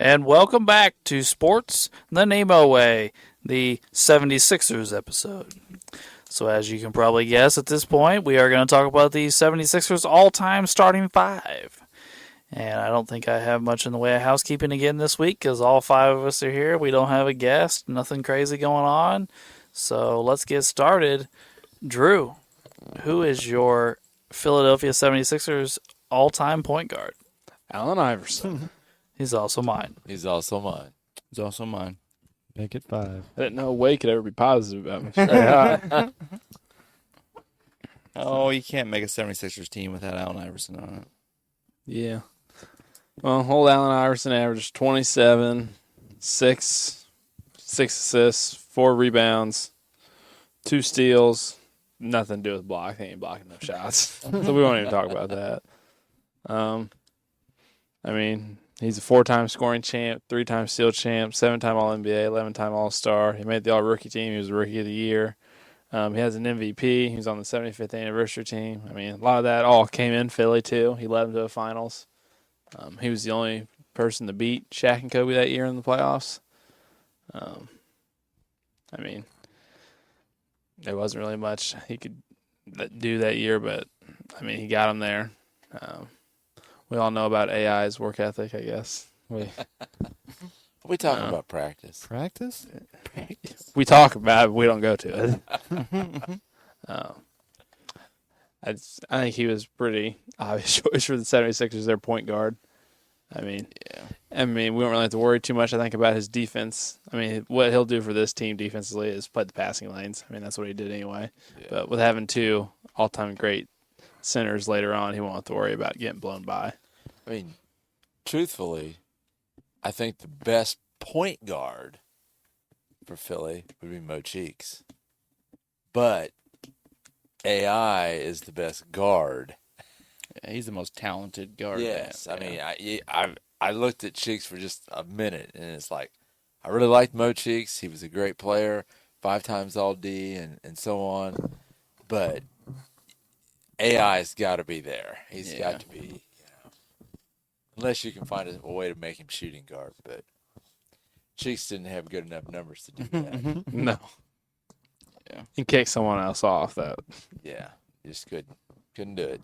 and welcome back to Sports the NEMO Way, the 76ers episode. So as you can probably guess at this point, we are going to talk about the 76ers all-time starting five. And I don't think I have much in the way of housekeeping again this week because all five of us are here. We don't have a guest, nothing crazy going on. So let's get started. Drew, who is your Philadelphia 76ers all-time point guard? Allen Iverson. He's also mine. He's also mine. It's also mine. Make it 5. I didn't know Wade could ever be positive about me. Yeah. Oh, you can't make a 76ers team without Allen Iverson on it. Yeah. Well, old Allen Iverson averaged 27, 6 assists, 4 rebounds, 2 steals. Nothing to do with block. He ain't blocking no shots. So we won't even talk about that. I mean, he's a 4-time scoring champ, 3-time steal champ, 7-time All-NBA, 11-time All-Star. He made the All-Rookie team. He was the Rookie of the Year. He has an MVP. He was on the 75th anniversary team. I mean, a lot of that all came in Philly, too. He led them to the finals. He was the only person to beat Shaq and Kobe that year in the playoffs. I mean, there wasn't really much he could do that year, but, I mean, he got them there. We all know about AI's work ethic, I guess. We talking about practice. Practice? We talk about it, but we don't go to it. I think he was pretty obvious choice for the 76ers, their point guard. I mean, we don't really have to worry too much, I think, about his defense. I mean, what he'll do for this team defensively is play the passing lanes. I mean, that's what he did anyway. Yeah. But with having 2 all-time great centers later on, he won't have to worry about getting blown by. I mean, truthfully, I think the best point guard for Philly would be Mo Cheeks. But AI is the best guard. Yeah, he's the most talented guard. Yes. Man. I mean, I looked at Cheeks for just a minute, and it's like, I really liked Mo Cheeks. He was a great player, 5 times All-D and so on. But AI's got to be there. He's got to be, unless you can find a way to make him shooting guard. But Cheeks didn't have good enough numbers to do that. No. Yeah. He kicked someone else off, that. Yeah, just couldn't do it.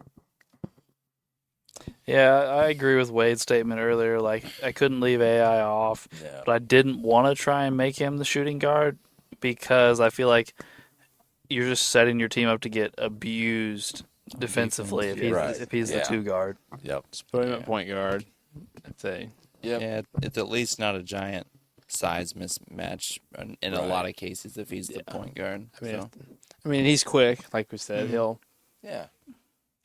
Yeah, I agree with Wade's statement earlier. Like, I couldn't leave AI off, No. but I didn't want to try and make him the shooting guard because I feel like you're just setting your team up to get abused defensively if he's the 2 guard. Yep. Just put him at point guard. I'd say. Yep. Yeah, it's at least not a giant size mismatch in a lot of cases if he's the point guard. I mean, he's quick, like we said. He'll. Yeah.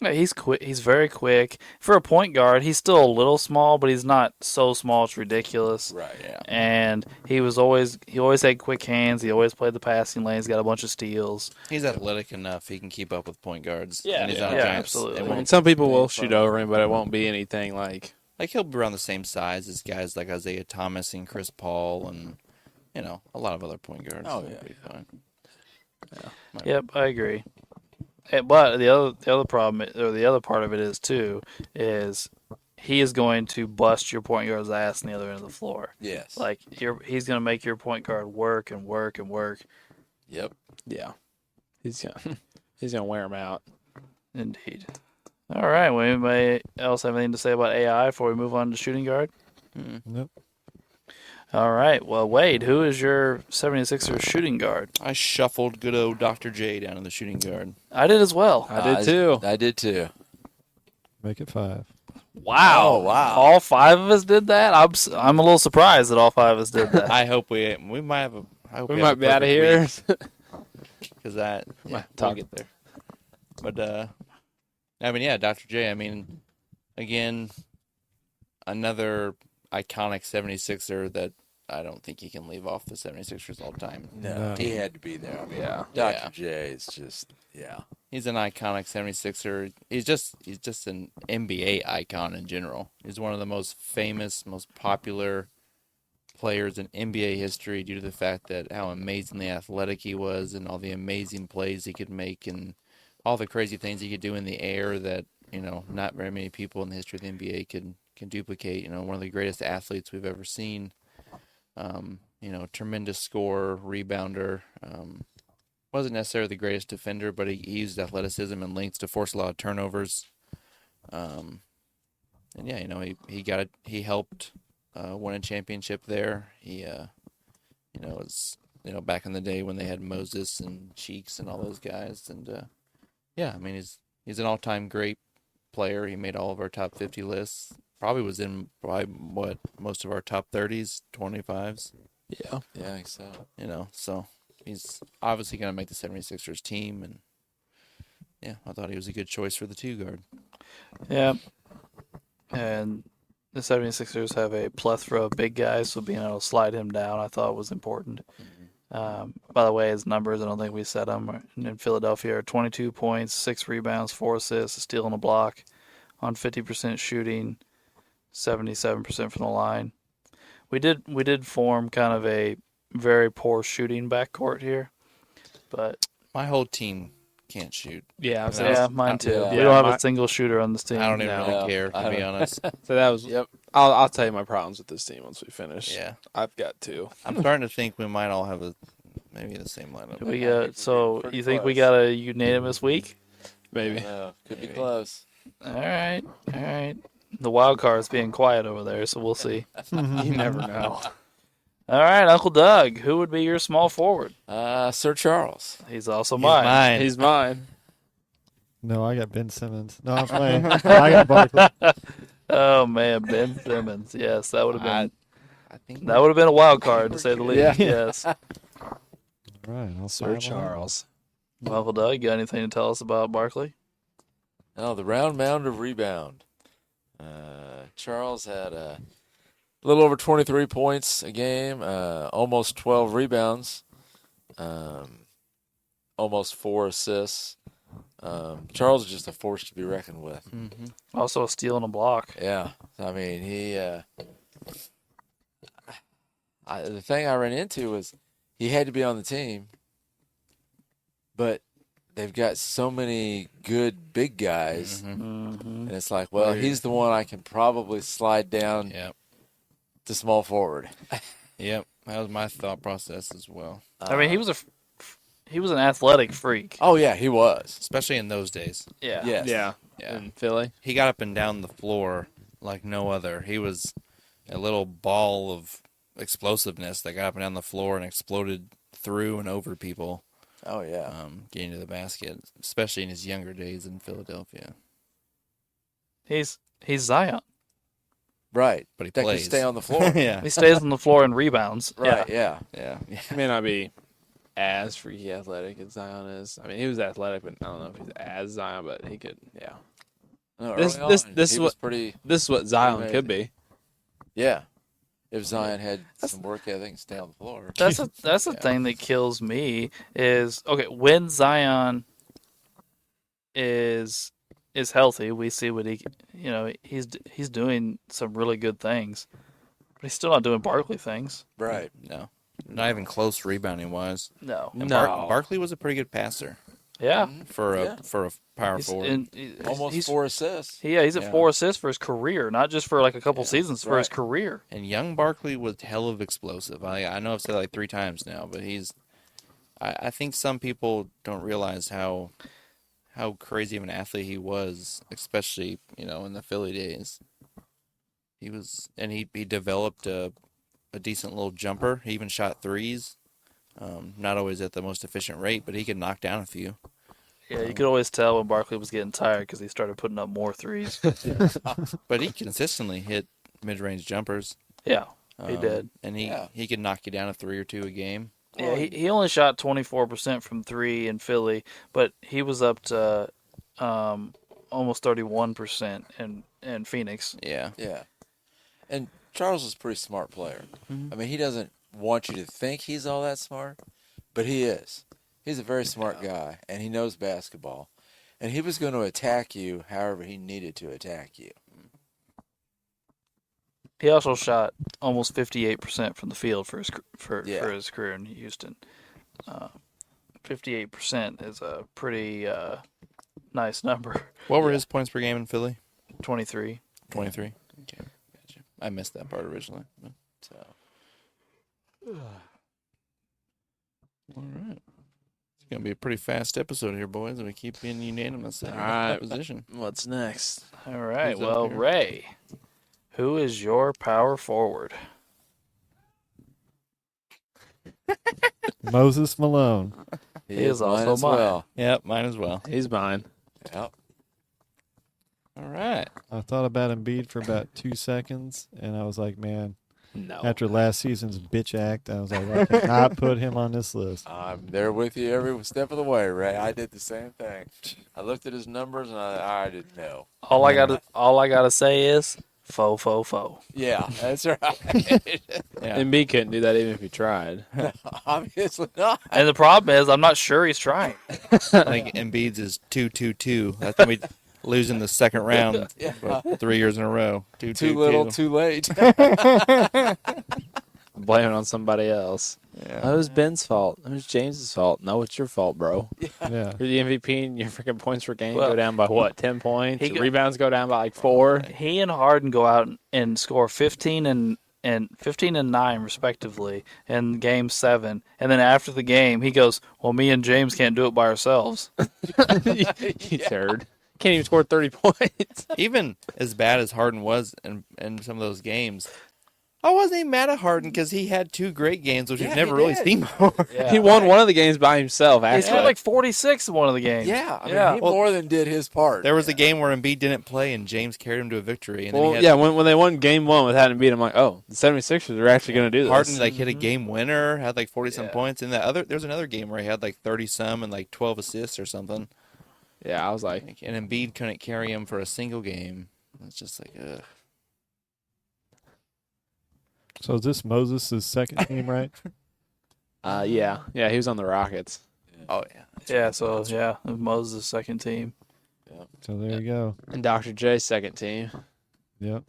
Yeah, he's quick. He's very quick. For a point guard, he's still a little small, but he's not so small it's ridiculous. Right. Yeah. And he always had quick hands. He always played the passing lanes. Got a bunch of steals. He's athletic enough. He can keep up with point guards. Yeah, and he's not a yeah, giant, absolutely. it I mean, some people will shoot over him, but it won't be anything like. Like, he'll be around the same size as guys like Isaiah Thomas and Chris Paul and, a lot of other point guards. Oh, That'd yeah. be fine. Yep, I agree. But the other problem, or the other part of it is too, is he is going to bust your point guard's ass on the other end of the floor. Yes. Like he's going to make your point guard work and work and work. Yep. Yeah. He's gonna wear him out. Indeed. All right. Well, anybody else have anything to say about AI before we move on to shooting guard? Nope. All right. Well, Wade, who is your 76ers shooting guard? I shuffled good old Dr. J down in the shooting guard. I did as well. I did too. I did too. Make it 5. Wow. Oh, wow. All 5 of us did that? I'm a little surprised that all 5 of us did that. I hope we might have We might be out of here. Because we'll get there. But, Dr. J, again, another iconic 76er that I don't think he can leave off the 76ers all the time. No, he had to be there. Yeah. Dr. J is just, He's an iconic 76er. He's just an NBA icon in general. He's one of the most famous, most popular players in NBA history due to the fact that how amazingly athletic he was and all the amazing plays he could make and all the crazy things he could do in the air that, not very many people in the history of the NBA could can duplicate. One of the greatest athletes we've ever seen. Tremendous scorer, rebounder. Wasn't necessarily the greatest defender, but he used athleticism and length to force a lot of turnovers. He helped win a championship there. He was back in the day when they had Moses and Cheeks and all those guys, and he's an all-time great player. He made all of our top 50 lists. Probably was in most of our top 30s, 25s. Yeah. Yeah, I think so. So he's obviously going to make the 76ers team, and I thought he was a good choice for the 2 guard. Yeah. And the 76ers have a plethora of big guys, so being able to slide him down I thought was important. By the way, his numbers, I don't think we said them, in Philadelphia are 22 points, 6 rebounds, 4 assists, a steal and a block on 50% shooting, 77% from the line. We did form kind of a very poor shooting backcourt here, but My whole team can't shoot. Yeah, mine too. Yeah. We don't have a single shooter on this team. I don't even No. really care, to be honest. So that was. Yep. I'll tell you my problems with this team once we finish. Yeah. I've got 2. I'm starting to think we might all have maybe the same lineup. We got, so Pretty you think we close. got a unanimous week? Maybe. Could be Maybe. close. All right. The wild card's being quiet over there, so we'll see. You never know. All right, Uncle Doug, who would be your small forward? Sir Charles. He's also He's mine. mine. He's mine. No, I got Ben Simmons. No, I'm playing. I got Barkley. Oh man, Ben Simmons. Yes, that would have been I think that would have been a wild card to say the least. Yeah. Yes. All right, I'll Sir pile on. Charles. Well, Uncle Doug, you got anything to tell us about Barkley? Oh, the round mound of rebound. Charles had a little over 23 points a game, almost 12 rebounds, almost 4 assists. Charles is just a force to be reckoned with. Mm-hmm. Also a steal and a block. Yeah, I mean the thing I ran into was he had to be on the team, but they've got so many good big guys, and it's like, well, he's the one I can probably slide down Yep. to small forward. Yep. That was my thought process as well. I mean, he was an athletic freak. Oh yeah, he was. Especially in those days. Yeah. Yes. Yeah. Yeah. In Philly. He got up and down the floor like no other. He was a little ball of explosiveness that got up and down the floor and exploded through and over people, Oh yeah. getting to the basket, especially in his younger days in Philadelphia. He's Zion. Right. But he That plays. can stay on the floor. Yeah. He stays on the floor and rebounds. Right. Yeah. Yeah. Yeah. He may not be as freaky athletic as Zion is. I mean, he was athletic, but I don't know if he's as Zion, but he could, yeah. No, This- early this- on, this he is was what- pretty. This is what Zion Amazing. could be. Yeah. If Zion had some work ethic and stay on the floor. That's the thing that kills me is, okay, when Zion is healthy, we see what he's doing some really good things, but he's still not doing Barkley things. Right. No. Not even close rebounding wise. No. And No. Barkley was a pretty good passer Yeah. for a Yeah. power He's, forward. and Almost he's 4 assists. he's at Yeah. 4 assists for his career, not just for like a couple seasons, for his right. career. And young Barkley was hell of explosive. I know I've said it like 3 times now, but I think some people don't realize how crazy of an athlete he was, especially, in the Philly days. He developed a decent little jumper. He even shot threes. Not always at the most efficient rate, but he could knock down a few. Yeah, you could always tell when Barkley was getting tired because he started putting up more threes. But he consistently hit mid-range jumpers. Yeah, he did. And Yeah. he could knock you down a 3 or 2 a game. Yeah, he only shot 24% from 3 in Philly, but he was up to almost 31% in Phoenix. Yeah. Yeah. And Charles is a pretty smart player. I mean, he doesn't want you to think he's all that smart, but he is. He's a very smart guy, and he knows basketball. And he was going to attack you however he needed to attack you. He also shot almost 58% from the field for his Yeah. for his career in Houston. 58% is a pretty nice number. What were his points per game in Philly? 23. 23. Okay, gotcha. I missed that part originally. So All right. It's going to be a pretty fast episode here, boys, and we keep being unanimous in All right. position. What's next? All right. Who's up Well, here? Ray, who is your power forward? Moses Malone. he He is mine also as mine. well. Yep, mine as well. He's mine. Yep. All right. I thought about Embiid for about 2 seconds, and I was like, man, No. after last season's bitch act, I was like, I cannot put him on this list. I'm there with you every step of the way, Ray. I did the same thing. I looked at his numbers and I didn't know. All I gotta say is fo. Yeah, that's right. Yeah. Embiid couldn't do that even if he tried. Obviously not. And the problem is, I'm not sure he's trying. I think Embiid's is 2-2-2. That's when we lose in the second round Yeah. 3 years in a row. 2-2-2. Too little, too late. Blame it on somebody else. Yeah. Oh, it was Ben's fault. It was James's fault. No, it's your fault, bro. Yeah. You're the MVP and your freaking points per game Well, go down by what? 10 points? he Your go- rebounds go down by like 4. He and Harden go out and score 15 and 9 respectively in game 7, and then after the game he goes, "Well, me and James can't do it by ourselves." You turd. Can't even score 30 points. Even as bad as Harden was in some of those games, I wasn't even mad at Harden because he had 2 great games, which Yeah, we've never he really did. seen before. Yeah. He won one of the games by himself, He actually. scored like 46 in one of the games. Yeah, I mean, Yeah. he more than did his part. There was a game where Embiid didn't play and James carried him to a victory. And then Well, he had yeah, when they won game 1 with having beat, I'm like, oh, the 76ers are actually going to do this. Harden like hit a game winner, had like 40-some Yeah. points. And there's another game where he had like 30-some and like 12 assists or something. Yeah, I was like, And Embiid couldn't carry him for a single game. It's just like, ugh. So is this Moses' second team, right? yeah, he was on the Rockets. Oh, yeah. Yeah, so yeah, Moses' second team. So there you go. And Dr. J's second team. Yep.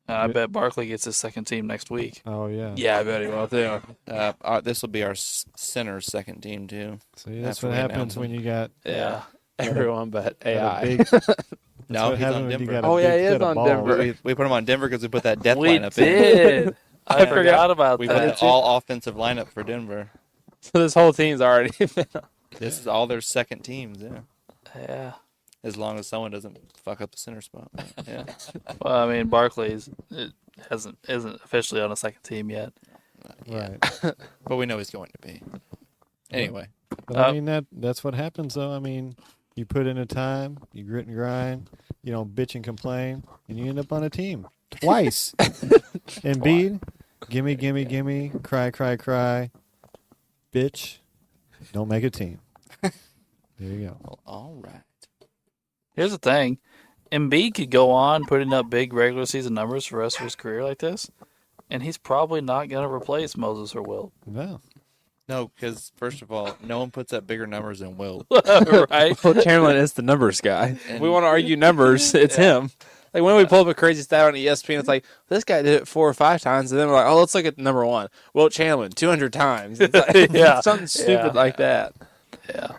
I bet Barkley gets his second team next week. Oh, yeah. Yeah, I bet he will, too. This will be our center's second team, too. See, that's After what we happens announce when him. you got Yeah. Everyone but got a AI. big. That's No, what he's happens on when you Denver. got a Oh, yeah, big he is set of on balls. Denver. We put him on Denver because we put that death We lineup in. did. I forgot. forgot about We that. put an all-offensive lineup for Denver. So this whole team's already been This is all their second teams, yeah. Yeah. As long as someone doesn't fuck up the center spot. Yeah. Well, I mean, Barkley's isn't officially on a second team yet. Right. But we know he's going to be. Anyway. But I mean, that's what happens, though. I mean, you put in a time, you grit and grind, you don't bitch and complain, and you end up on a team twice. Embiid, gimme, cry, bitch, don't make a team. There you go. Well, all right. Here's the thing. Embiid could go on putting up big regular season numbers for the rest of his career like this, and he's probably not going to replace Moses or Wilt. No. No, because, first of all, no one puts up bigger numbers than Will. Right? Well, Chamberlain is the numbers guy. And- We want to argue numbers. It's him. Like when we pull up a crazy stat on ESPN, it's like this guy did it 4 or 5 times, and then we're like, oh, let's look at number 1. Wilt Chamberlain 200 times. It's like, Yeah. something stupid like that. Yeah.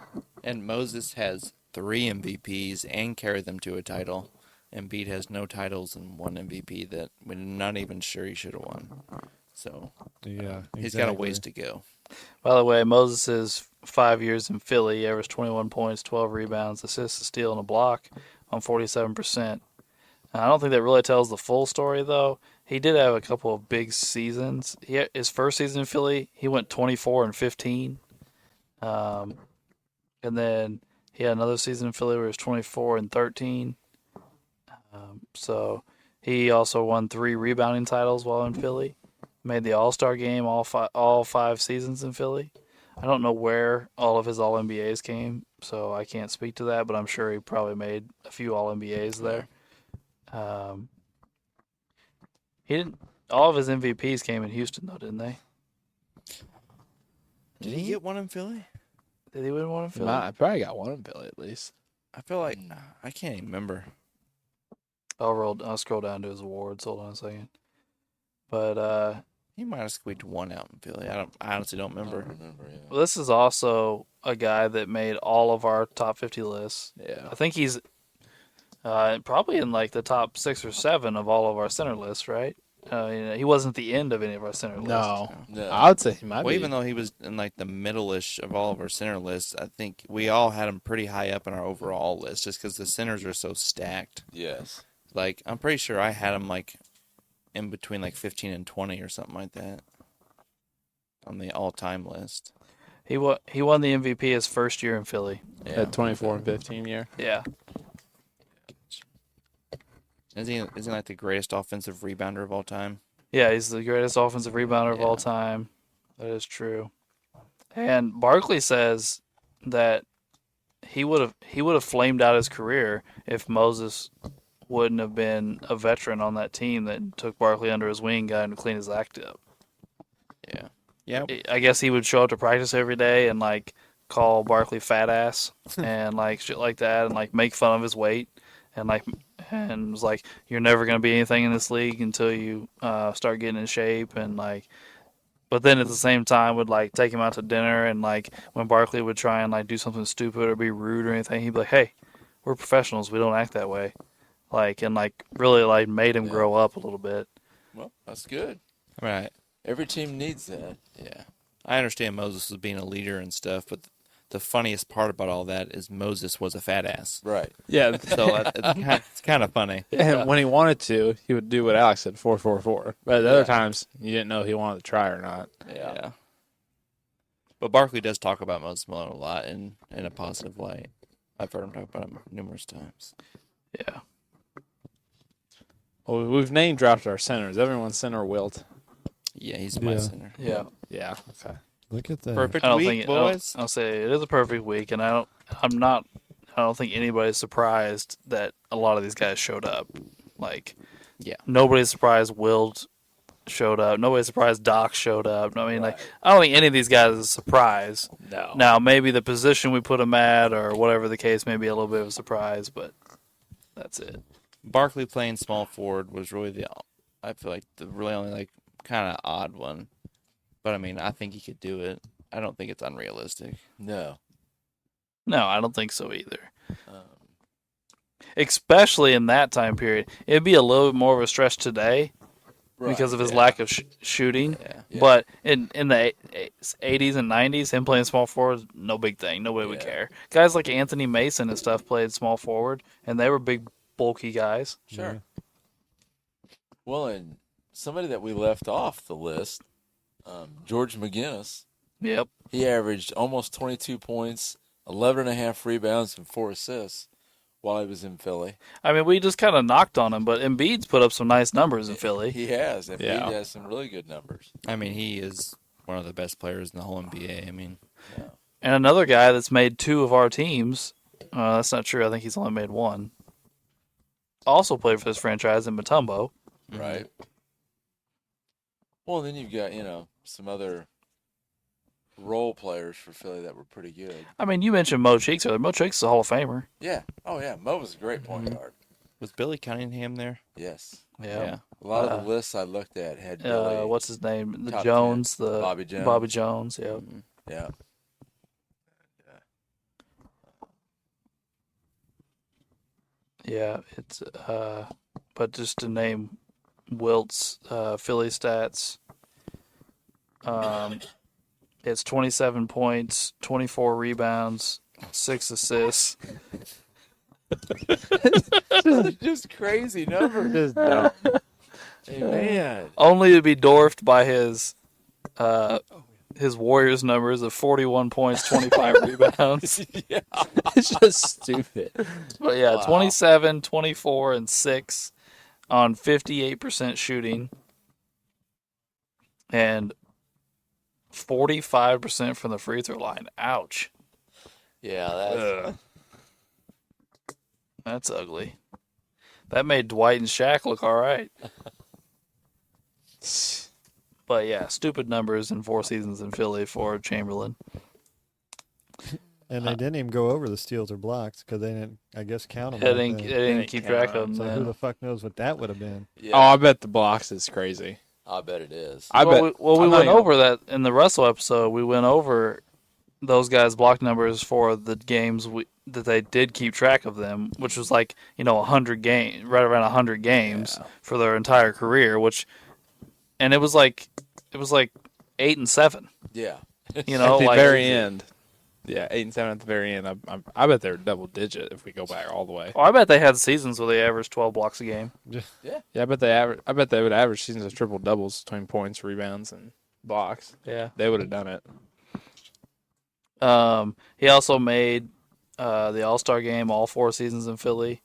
And Moses has 3 MVPs and carried them to a title. Embiid has no titles and 1 MVP that we're not even sure he should have won. So Yeah. he's got a ways to go. By the way, Moses' 5 years in Philly averaged 21 points, 12 rebounds, assists, a steal, and a block on 47%. I don't think that really tells the full story, though. He did have a couple of big seasons. His first season in Philly, he went 24 and 15. And then he had another season in Philly where he was 24 and 13. So he also won 3 rebounding titles while in Philly. Made the All-Star game all 5 seasons in Philly. I don't know where all of his All-NBAs came, so I can't speak to that, but I'm sure he probably made a few All-NBAs there. He didn't. All of his MVPs came in Houston, though, didn't they? Did he get one in Philly? Did he win one in Philly? I probably got one in Philly at least. I feel like I can't even remember. I'll scroll down to his awards. Hold on a second. But He might have squeaked one out in Philly. I honestly don't remember. well, this is also a guy that made all of our top 50 lists. Yeah. I think he's Probably in like the top 6 or 7 of all of our center lists, right? He wasn't the end of any of our center lists. No. I would say he might Well, be. even though he was in like the middle-ish of all of our center lists, I think we all had him pretty high up in our overall list just because the centers are so stacked. Yes. Like, I'm pretty sure I had him like in between like 15 and 20 or something like that on the all-time list. He won the MVP his first year in Philly. Yeah. At 24 and 15 year. Yeah. Isn't he like the greatest offensive rebounder of all time? Yeah, he's the greatest offensive rebounder of all time. That is true. And Barkley says that he would have flamed out his career if Moses wouldn't have been a veteran on that team that took Barkley under his wing, got him to clean his act up. Yeah. Yeah. I guess he would show up to practice every day and like call Barkley fat ass and like shit like that and like make fun of his weight and was like, you're never gonna be anything in this league until you start getting in shape and like. But then at the same time would like take him out to dinner and like when Barkley would try and like do something stupid or be rude or anything, he'd be like, hey, we're professionals, we don't act that way. Like and like really like made him grow up a little bit. Well, that's good. Right. Every team needs that. Yeah. I understand Moses was being a leader and stuff, but the funniest part about all that is Moses was a fat ass. Right. Yeah. So it's kind of funny. And when he wanted to, he would do what Alex said, 4-4-4. But the other times, you didn't know he wanted to try or not. Yeah. But Barkley does talk about Moses Malone a lot in a positive light. I've heard him talk about him numerous times. Yeah. Well, we've name dropped our centers. Everyone's center Wilt. Yeah, he's my center. Yeah. Yeah. Okay. Look at that. Perfect I don't week, think boys. I'll say it is a perfect week, and I don't think anybody's surprised that a lot of these guys showed up. Like, Yeah. nobody's surprised Wilt showed up. Nobody's surprised Doc showed up. I mean, like, I don't think any of these guys is a surprise. No. Now, maybe the position we put them at, or whatever the case may be, a little bit of a surprise, but that's it. Barkley playing small forward was really I feel like the really only like kind of odd one. But I mean, I think he could do it. I don't think it's unrealistic. No. No, I don't think so either. Especially in that time period. It'd be a little bit more of a stretch today because of his lack of shooting. Yeah. But in the 80s and 90s, him playing small forward, no big thing. Nobody would care. Guys like Anthony Mason and stuff played small forward, and they were big, bulky guys. Sure. Well, and somebody that we left off the list, George McGinnis, Yep. he averaged almost 22 points, 11.5 rebounds, and 4 assists while he was in Philly. I mean, we just kind of knocked on him, but Embiid's put up some nice numbers in Philly. He has. And Yeah. he has some really good numbers. I mean, he is one of the best players in the whole NBA. I mean, And another guy that's made 2 of our teams, that's not true. I think he's only made 1. Also played for this franchise in Mutombo. Right. Well, then you've got, some other role players for Philly that were pretty good. I mean, you mentioned Mo Cheeks earlier. Mo Cheeks is a Hall of Famer. Yeah. Oh, yeah. Mo was a great point guard. was Billy Cunningham there? Yes. Yeah. A lot of the lists I looked at had Billy. What's his name? The top Jones, 10. the Bobby Jones. Bobby Jones. Yeah. Yeah. Yeah. It's but just to name Wilt's Philly stats. It's 27 points, 24 rebounds, 6 assists. Just crazy numbers. Just dumb. Hey, man. Only to be dwarfed by his Warriors numbers of 41 points, 25 rebounds. Yeah. It's just stupid. But yeah, Wow. 27, 24, and 6 on 58% shooting. And 45% from the free throw line. Ouch. Yeah, That's ugly. That made Dwight and Shaq look all right. But yeah, stupid numbers in 4 seasons in Philly for Chamberlain. And they didn't even go over the steals or blocks because they didn't, I guess, count them. They didn't keep track of them. So who then. the fuck knows what that would have been? yeah. Oh, I bet the blocks is crazy. I bet it is. I bet. We I'm not went even- over that in the Russell episode. We went over those guys' block numbers for the games that they did keep track of them, which was like 100 right around 100 games for their entire career, and it was like 8 and 7. Yeah. At the like very end. Yeah, 8-7 at the very end. I bet they're double digit if we go back all the way. I bet they had seasons where they averaged 12 blocks a game. Yeah, I bet they would average seasons of triple doubles between points, rebounds, and blocks. Yeah. They would have done it. He also made the All-Star game all 4 seasons in Philly.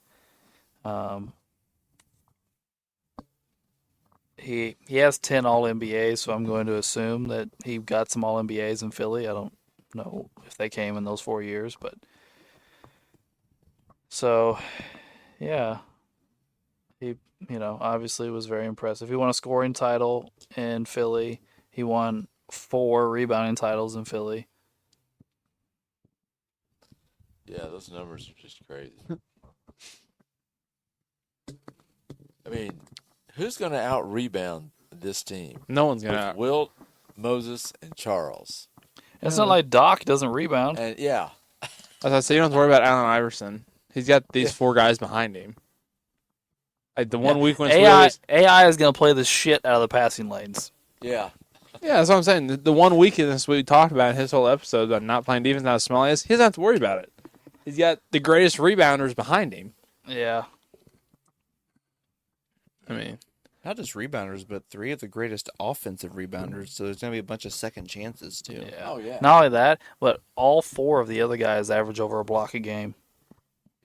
He has 10 All-NBAs, so I'm going to assume that he got some All-NBAs in Philly. I don't know if they came in those 4 years, but so yeah, he obviously was very impressive. He won a scoring title in Philly. He won 4 rebounding titles in Philly. Yeah, those numbers are just crazy. I mean, who's going to out-rebound this team? No one's With gonna. Wilt, Moses, and Charles. It's not like Doc doesn't rebound. And, yeah. As I say, you don't have to worry about Allen Iverson. He's got these 4 guys behind him. Like the one week when AI is going to play the shit out of the passing lanes. Yeah. Yeah, that's what I'm saying. The one weakness we talked about in his whole episode about not playing defense, not as small as, he doesn't have to worry about it. He's got the greatest rebounders behind him. Yeah. I mean, Not just rebounders, but 3 of the greatest offensive rebounders. So there's going to be a bunch of second chances, too. Yeah. Oh, yeah. Not only that, but all 4 of the other guys average over a block a game.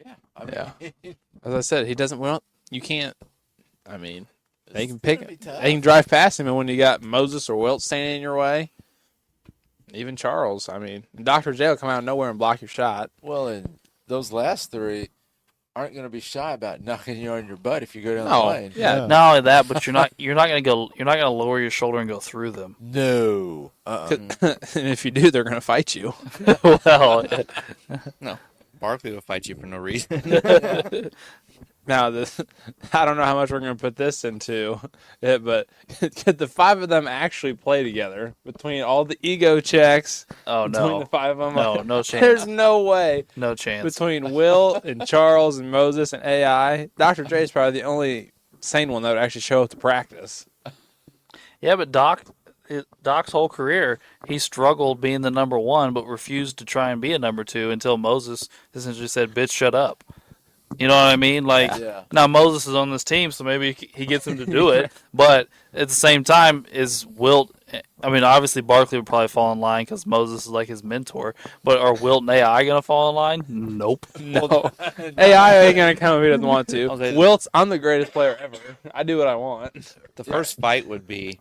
Yeah. I mean, as I said, he doesn't. Well, you can't. I mean, they can it's pick. gonna be tough. They can drive past him, and when you got Moses or Wilt standing in your way, even Charles. I mean, Dr. J will come out of nowhere and block your shot. Well, and those last 3 aren't going to be shy about knocking you on your butt if you go down the No, lane. yeah. Not only that, but you're not going to lower your shoulder and go through them. No. and if you do, they're going to fight you. Well, No. Barkley will fight you for no reason. Now, I don't know how much we're going to put this into it, but could the 5 of them actually play together between all the ego checks? oh Between no. the 5 of them, No chance. There's no way. No chance. Between Will and Charles and Moses and AI, Dr. J is probably the only sane one that would actually show up to practice. Yeah, but Doc's whole career, he struggled being the number 1, but refused to try and be a number 2 until Moses essentially said, "Bitch, shut up." You know what I mean? Like, Yeah. now Moses is on this team, so maybe he gets him to do it. But at the same time, is Wilt? I mean, obviously Barkley would probably fall in line because Moses is like his mentor. But are Wilt and AI gonna fall in line? Nope. No. AI ain't going to come if he doesn't want to. I'll say- Wilt's, I'm the greatest player ever. I do what I want. The first fight would be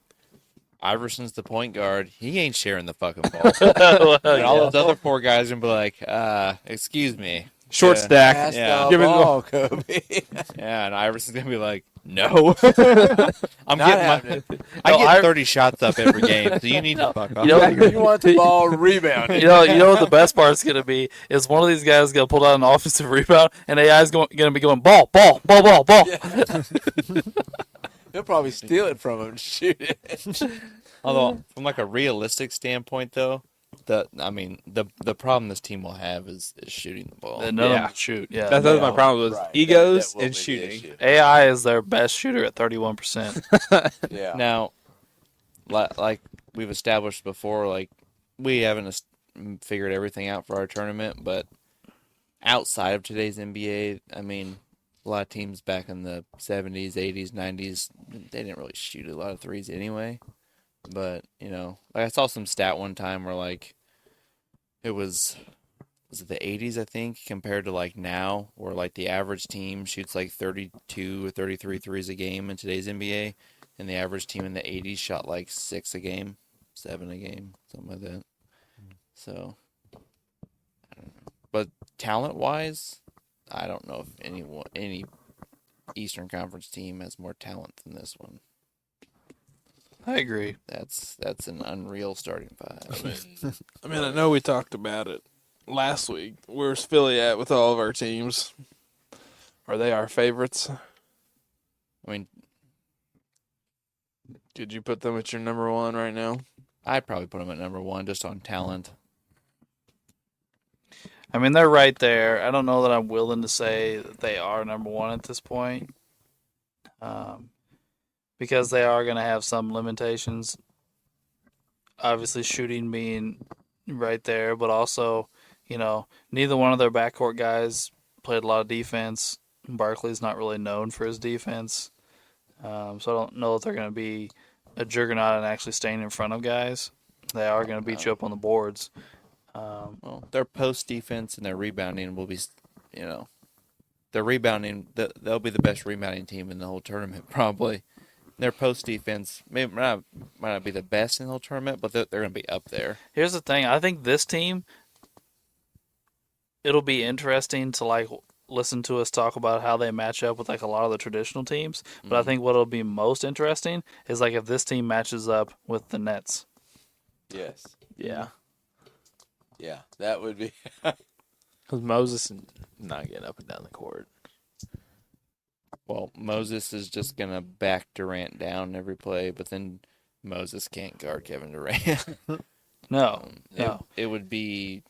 Iverson's the point guard. He ain't sharing the fucking ball. Well, And all yeah. those other 4 guys are going to be like, excuse me. Short Yeah. stack. Pass Yeah. the Give it the ball, Kobe. Yeah, and Iverson's going to be like, no. I'm Not getting happening. I No, get 30 shots up every game, so you need to fuck off. You know, You want the ball rebounded. you know what the best part's gonna be is one of these guys gonna pull down an offensive rebound, and AI's gonna be going ball. He'll probably steal it from him and shoot it. Although, from like a realistic standpoint, though, the problem this team will have is shooting the ball. And none of Yeah. them shoot. Yeah, That's my problem with Right. egos That will and be the shooting. issue. AI is their best shooter at 31%. Yeah. Now, like we've established before, like we haven't figured everything out for our tournament, but outside of today's NBA, I mean, a lot of teams back in the 70s, 80s, 90s, they didn't really shoot a lot of threes anyway. But, like I saw some stat one time where like it was it the 80s, I think, compared to like now, where like the average team shoots like 32 or 33 threes a game in today's NBA, and the average team in the 80s shot like 6 a game, 7 a game, something like that. So, I don't know. But talent-wise, I don't know if any Eastern Conference team has more talent than this one. I agree. That's an unreal starting 5. I mean, I know we talked about it last week. Where's Philly at with all of our teams? Are they our favorites? I mean, Did you put them at your number 1 right now? I'd probably put them at number 1 just on talent. I mean, they're right there. I don't know that I'm willing to say that they are number one at this point, because they are going to have some limitations. Obviously, shooting being right there, but also, neither one of their backcourt guys played a lot of defense. Barkley's not really known for his defense, so I don't know if they're going to be a juggernaut and actually staying in front of guys. They are going to beat you up on the boards. Well, their post defense and their rebounding will be, their rebounding. They'll be the best rebounding team in the whole tournament, probably. Their post defense might not be the best in the whole tournament, but they're going to be up there. Here's the thing. I think this team, it'll be interesting to listen to us talk about how they match up with a lot of the traditional teams. But I think what'll be most interesting is if this team matches up with the Nets. Yes. Yeah. Yeah, that would be. Because Moses is not getting up and down the court. Well, Moses is just going to back Durant down every play, but then Moses can't guard Kevin Durant. No. It would be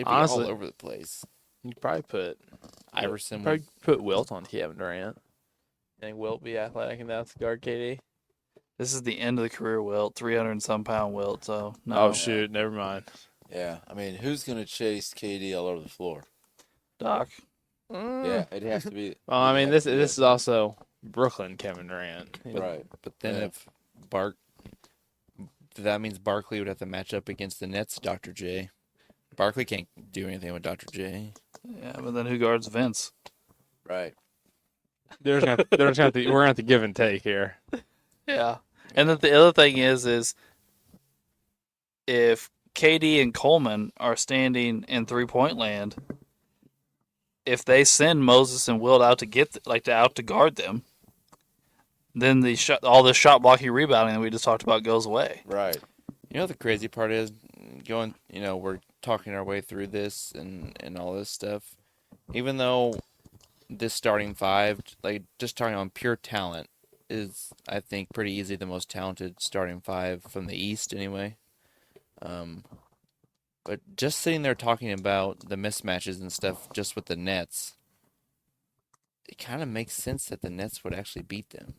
Honestly, all over the place. You'd probably put Iverson probably put Wilt on Kevin Durant. I think Wilt be athletic enough to guard KD. This is the end of the career Wilt, 300 and some pound Wilt. So no. Oh shoot, never mind. Yeah, I mean, who's going to chase KD all over the floor? Doc. Yeah, it has to be. Well, I mean, this is also Brooklyn Kevin Durant. Right. But then that means Barkley would have to match up against the Nets, Dr. J. Barkley can't do anything with Dr. J. Yeah, but then who guards Vince? Right. We're gonna have to give and take here. Yeah. And then the other thing is if KD and Coleman are standing in 3-point land, if they send Moses and Wilt out to get out to guard them, then all this shot blocking rebounding that we just talked about goes away. Right. You know the crazy part is we're talking our way through this and all this stuff. Even though this starting five, just talking on pure talent, is I think pretty easily the most talented starting five from the East anyway. But just sitting there talking about the mismatches and stuff just with the Nets, it kind of makes sense that the Nets would actually beat them,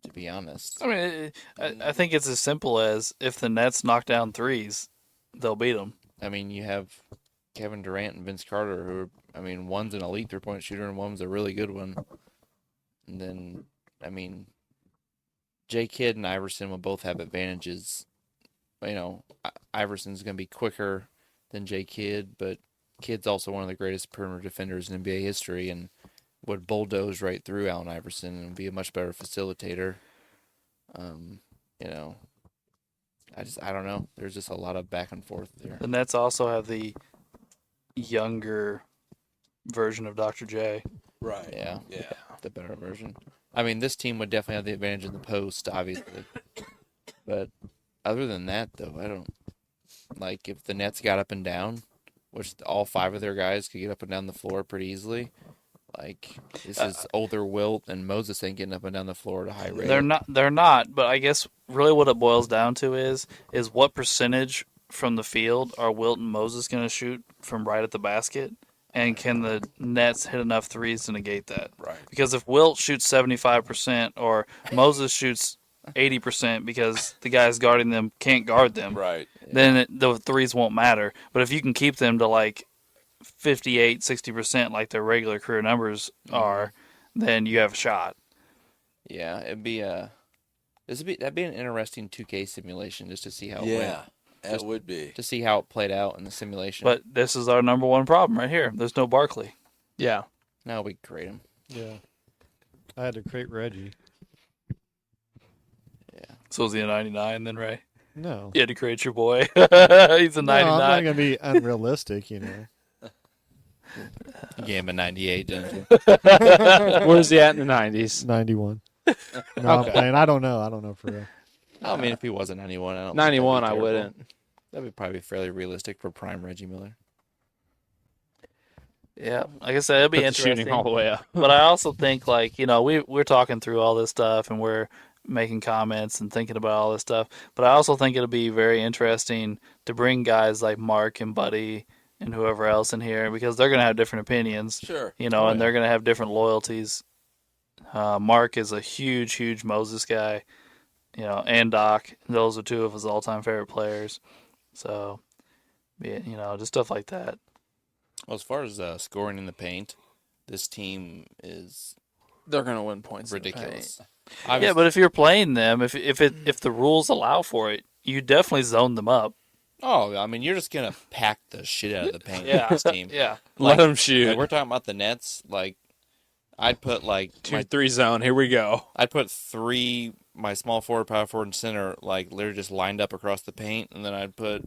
to be honest. I mean, I think it's as simple as if the Nets knock down threes, they'll beat them. I mean, you have Kevin Durant and Vince Carter, who one's an elite three-point shooter and one's a really good one. And then, J. Kidd and Iverson will both have advantages. Iverson's going to be quicker than J. Kidd, but Kidd's also one of the greatest perimeter defenders in NBA history and would bulldoze right through Allen Iverson and be a much better facilitator. I don't know. There's just a lot of back and forth there. The Nets also have the younger version of Dr. J. Right. Yeah. Yeah. The better version. This team would definitely have the advantage in the post, obviously. But other than that, though, I don't if the Nets got up and down, which all five of their guys could get up and down the floor pretty easily. This is older Wilt and Moses ain't getting up and down the floor at a high rate. They're not, but I guess really what it boils down to is what percentage from the field are Wilt and Moses going to shoot from right at the basket, and can the Nets hit enough threes to negate that? Right. Because if Wilt shoots 75% or Moses shoots 80% because the guys guarding them can't guard them, Right. then the threes won't matter. But if you can keep them to 58, 60% like their regular career numbers are, then you have a shot. Yeah, that'd be an interesting 2K simulation just to see how it went. Yeah, it would be. To see how it played out in the simulation. But this is our number one problem right here. There's no Barkley. Yeah. Now we create him. Yeah. I had to create Reggie. Yeah. So is he a 99 then, Ray? No. You had to create your boy. He's a 99. No, I'm not going to be unrealistic, You gave him a 98, didn't you? Where's he at in the 90s? 91. No, I'm playing. I don't know for real. If he wasn't 91, I don't. 91, I think that'd be terrible. wouldn't. That'd be probably fairly realistic for prime Reggie Miller. Yeah, like I said, it'll be Put the interesting. shooting all the way up. But I also think, we're talking through all this stuff and we're making comments and thinking about all this stuff. But I also think it'll be very interesting to bring guys like Mark and Buddy and whoever else in here because they're going to have different opinions, Sure. and they're going to have different loyalties. Mark is a huge Moses guy, and Doc. Those are two of his all-time favorite players. So, just stuff like that. Well, as far as scoring in the paint, this team is They're gonna win points. ridiculous. Yeah, but if you're playing them, if the rules allow for it, you definitely zone them up. Oh, I mean, you're just gonna pack the shit out of the paint Yeah. with this team. Yeah. Let them shoot. We're talking about the Nets. Like, I'd put 2-3 zone. Here we go. I'd put three, my small forward, power forward, and center, like literally just lined up across the paint, and then I'd put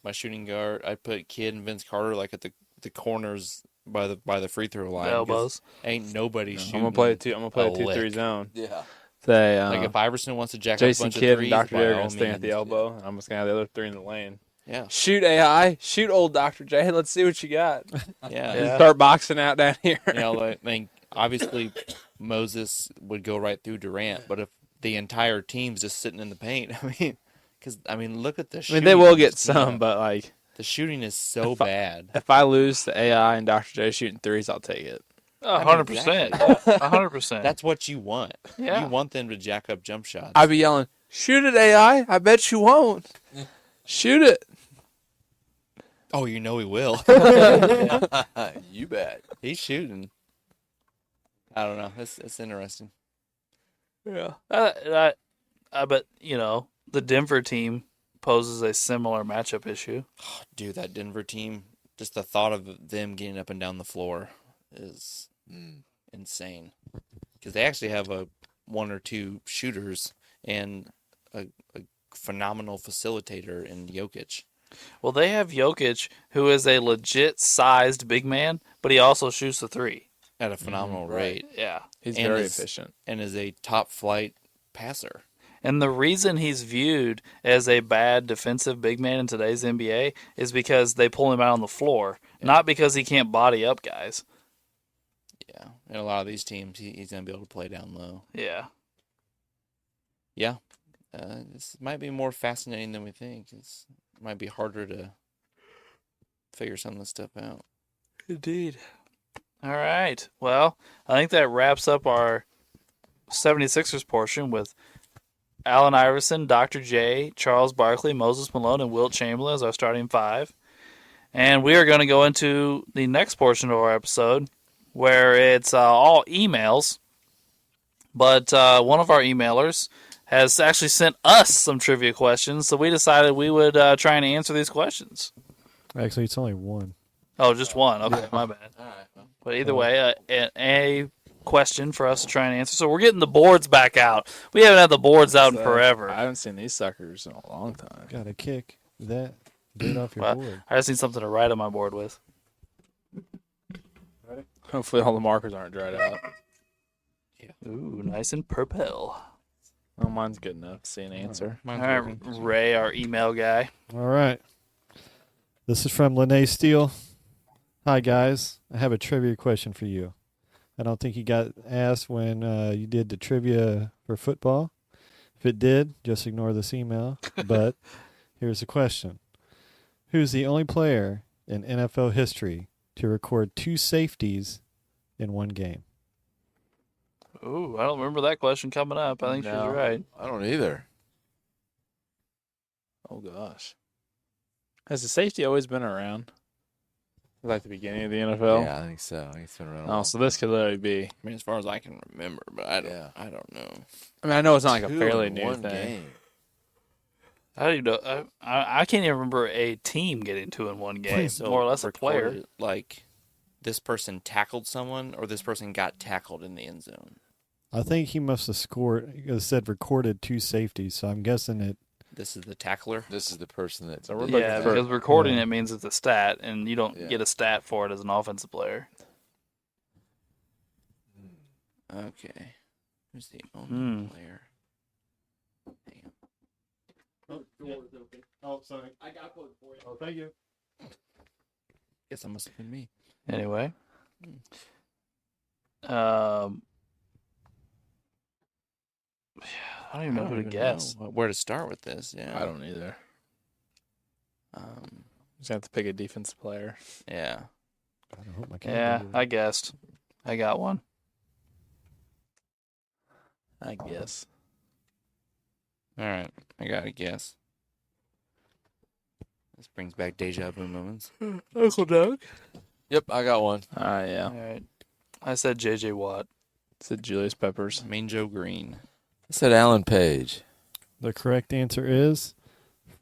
my shooting guard. I'd put Kidd and Vince Carter like at the corners by the free throw line. Elbows. Ain't nobody shooting. I'm gonna play I'm gonna play a lick. 2-3 zone. Yeah. Say Like if Iverson wants to jack Jason up a bunch Kidd of threes, and Dr. by J are all gonna stay at the means. elbow, and I'm just gonna have the other three in the lane. Yeah, Shoot AI, shoot old Dr. J. Let's see what you got. yeah. Start boxing out down here. I mean, obviously Moses would go right through Durant, but if the entire team's just sitting in the paint, look at the I shooting. mean, they will get Just, some, but like the shooting is so bad. if I lose to AI and Dr. J shooting threes, I'll take it. 100%. 100%. That's what you want. Yeah. You want them to jack up jump shots. I'd be yelling, "Shoot it, AI! I bet you won't. Shoot it." Oh, you know he will. You bet. He's shooting. I don't know. It's interesting. Yeah. I bet, the Denver team poses a similar matchup issue. Dude, that Denver team, just the thought of them getting up and down the floor is insane. Because they actually have one or two shooters and a phenomenal facilitator in Jokic. Well, they have Jokic, who is a legit sized big man, but he also shoots the three. At a phenomenal rate. Yeah. He's And very is- efficient. And is a top flight passer. And the reason he's viewed as a bad defensive big man in today's NBA is because they pull him out on the floor, not because he can't body up guys. Yeah. And a lot of these teams, he's going to be able to play down low. Yeah. Yeah. This might be more fascinating than we think. It might be harder to figure some of this stuff out. Indeed. All right. Well, I think that wraps up our 76ers portion with Allen Iverson, Dr. J, Charles Barkley, Moses Malone, and Wilt Chamberlain as our starting five. And we are going to go into the next portion of our episode where it's all emails. But one of our emailers has actually sent us some trivia questions, so we decided we would try and answer these questions. Actually, it's only one. Oh, just one. Okay, my bad. All right. Well, But either way, a question for us to try and answer. So we're getting the boards back out. We haven't had the boards out in forever. I haven't seen these suckers in a long time. Got to kick that. Get off your Well, board. I just need something to write on my board with. Hopefully all the markers aren't dried out. Ooh, nice and purple. Oh, mine's good enough to see an answer. All right, Ray, our email guy. All right. This is from Lene Steele. Hi, guys. I have a trivia question for you. I don't think you got asked when you did the trivia for football. If it did, just ignore this email. But here's the question. Who's the only player in NFL history to record 2 safeties in one game? Ooh, I don't remember that question coming up. I think No. she's right. I don't either. Oh, gosh. Has the safety always been around? Like the beginning of the NFL? Yeah, I think so. I think it's been around. a Oh, while. so this could literally be. I mean, as far as I can remember, but I don't. Yeah. I don't know. I mean, I know it's not like a Two fairly in new one thing. game. I don't even know. I can't even remember a team getting 2 in one game. So More or less a player. recorded, like this person tackled someone, or this person got tackled in the end zone. I think he must have scored. It said recorded 2 safeties, so I'm guessing it. This is the tackler. This is the person that. So we're did Yeah, looking for- because recording it means it's a stat, and you don't Yeah. get a stat for it as an offensive player. Okay. Who's the only Hmm. player? Hang on. Oh, sorry. I got one for you. Oh, thank you. Guess that must have been me. Anyway. I don't even know who to even guess. know where to start with this. Yeah. I don't either. Um, Just have to pick a defensive player. Yeah. God, I hope my Yeah, camera I guessed. I got one. I guess. All right. I got to guess. This brings back deja vu moments. Uncle Doug. Yep, I got one. Yeah. All right. I said J.J. Watt. It's the Julius Peppers. Mean Joe Green. I said Alan Page. The correct answer is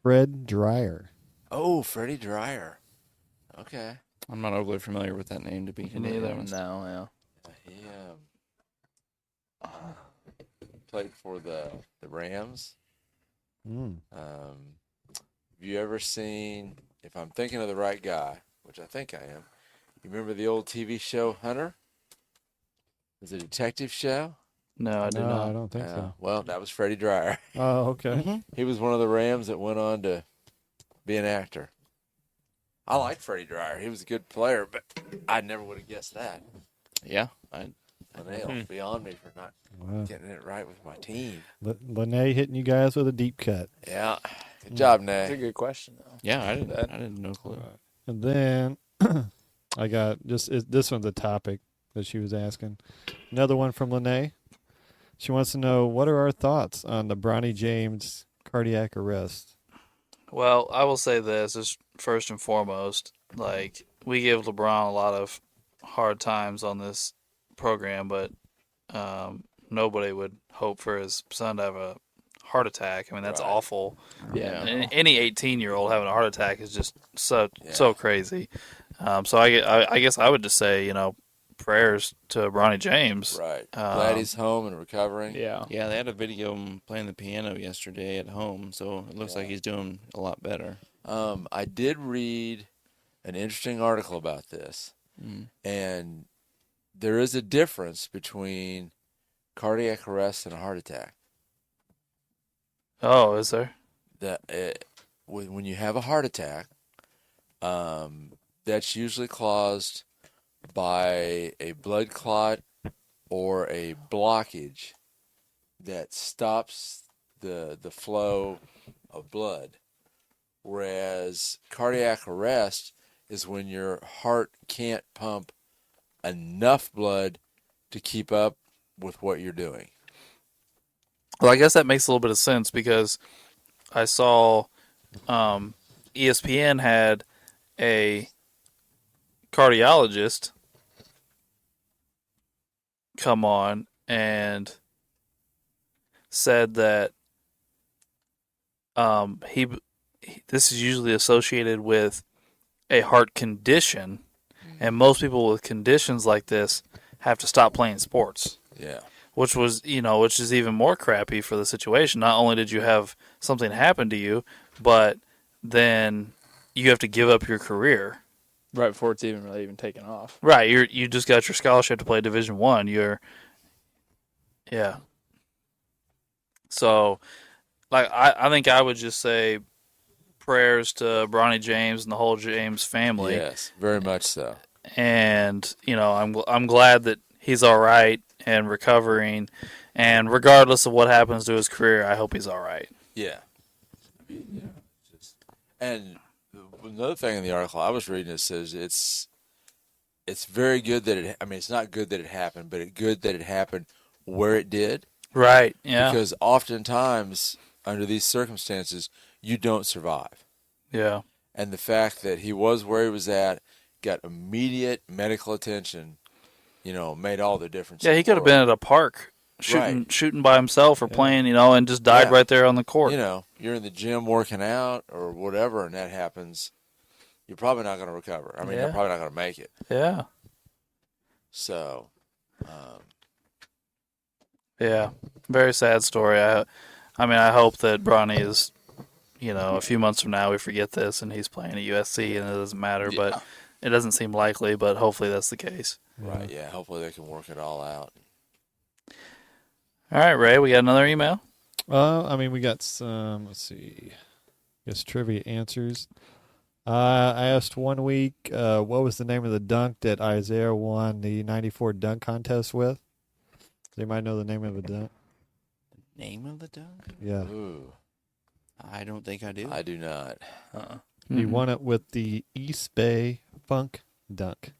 Fred Dreyer. Oh, Freddie Dreyer. Okay. I'm not overly familiar with that name, to be completely honest. No, He played for the Rams. Mm. Have you ever seen, if I'm thinking of the right guy, which I think I am, you remember the old TV show Hunter? It was a detective show. No, I do No, not. I don't think so. Well, that was Freddie Dreyer. Oh, okay. He was one of the Rams that went on to be an actor. I like Freddie Dreyer. He was a good player, but I never would have guessed that. Yeah. Linnell, beyond me for not Wow. getting it right with my team. Lene hitting you guys with a deep cut. Yeah. Good job, That's a Nay. good question, though. Yeah, I didn't know clue. And then I got this one's a topic that she was asking. Another one from Lene. She wants to know, what are our thoughts on the Bronny James cardiac arrest? Well, I will say this is first and foremost, like, we give LeBron a lot of hard times on this program, but nobody would hope for his son to have a heart attack. I mean, that's Right. awful. Yeah. And any 18-year-old having a heart attack is just so crazy. So I guess I would just say, prayers to Bronny James. Right. Glad he's home and recovering. Yeah. Yeah, they had a video of him playing the piano yesterday at home, so it looks like he's doing a lot better. I did read an interesting article about this, and there is a difference between cardiac arrest and a heart attack. Oh, is there? When you have a heart attack, that's usually caused by a blood clot or a blockage that stops the flow of blood. Whereas cardiac arrest is when your heart can't pump enough blood to keep up with what you're doing. Well, I guess that makes a little bit of sense because I saw ESPN had a cardiologist come on and said that this is usually associated with a heart condition, and most people with conditions like this have to stop playing sports. Yeah. Which is even more crappy for the situation. Not only did you have something happen to you, but then you have to give up your career. Right before it's even taken off. Right, you just got your scholarship to play Division I. Yeah. So, like, I think I would just say prayers to Bronny James and the whole James family. Yes, very much so. And I'm glad that he's all right and recovering. And regardless of what happens to his career, I hope he's all right. Yeah. And another thing in the article I was reading, it says it's very good that it's not good that it happened, but it's good that it happened where it did. Right, yeah. Because oftentimes, under these circumstances, you don't survive. Yeah. And the fact that he was where he was at, got immediate medical attention, made all the difference. Yeah, he could have been at a park shooting by himself or playing, and just died right there on the court. You're in the gym working out or whatever, and that happens, you're probably not going to recover. You're probably not going to make it. Yeah. So, yeah, very sad story. I hope that Bronny is, a few months from now we forget this and he's playing at USC and it doesn't matter, but it doesn't seem likely, but hopefully that's the case. Right, yeah, hopefully they can work it all out. All right, Ray, we got another email? We got some, let's see, I guess trivia answers. I asked one week, what was the name of the dunk that Isaiah won the 94 dunk contest with? They might know the name of the dunk. Name of the dunk? Yeah. Ooh, I don't think I do. I do not. He won it with the East Bay Funk Dunk.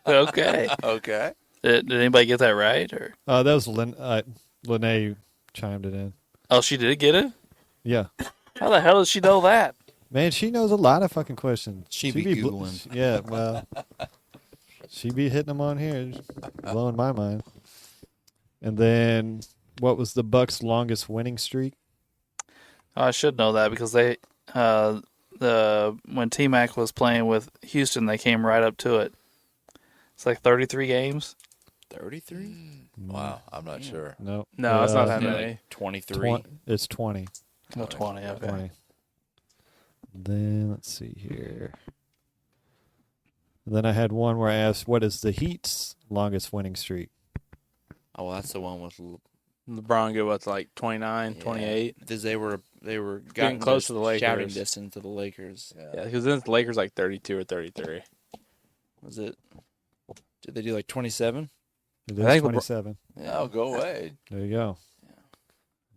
Okay. Okay. Did anybody get that right? Or That was Lene chimed it in. oh, she did get it. Yeah. How the hell did she know that? Man, she knows a lot of fucking questions. She be Googling. Yeah, well, she be hitting them on here, just blowing my mind. And then, what was the Bucks' longest winning streak? I should know that because they when T-Mac was playing with Houston, they came right up to it. It's like 33 games. 33? Wow, I'm not sure. No, No, it's not that Yeah, many. like 23. It's 20. Oh, 20. Okay. 20. Then let's see here. Then I had one where I asked, "What is the Heat's longest winning streak?" Oh, well, that's the one with LeBron go what's like 29, 28. Because they were Getting close to the Lakers. shouting distance to the Lakers. Yeah, because then the Lakers like 32 or 33. Was it? Did they do like 27? It I is think 27. Oh, go away. There you go.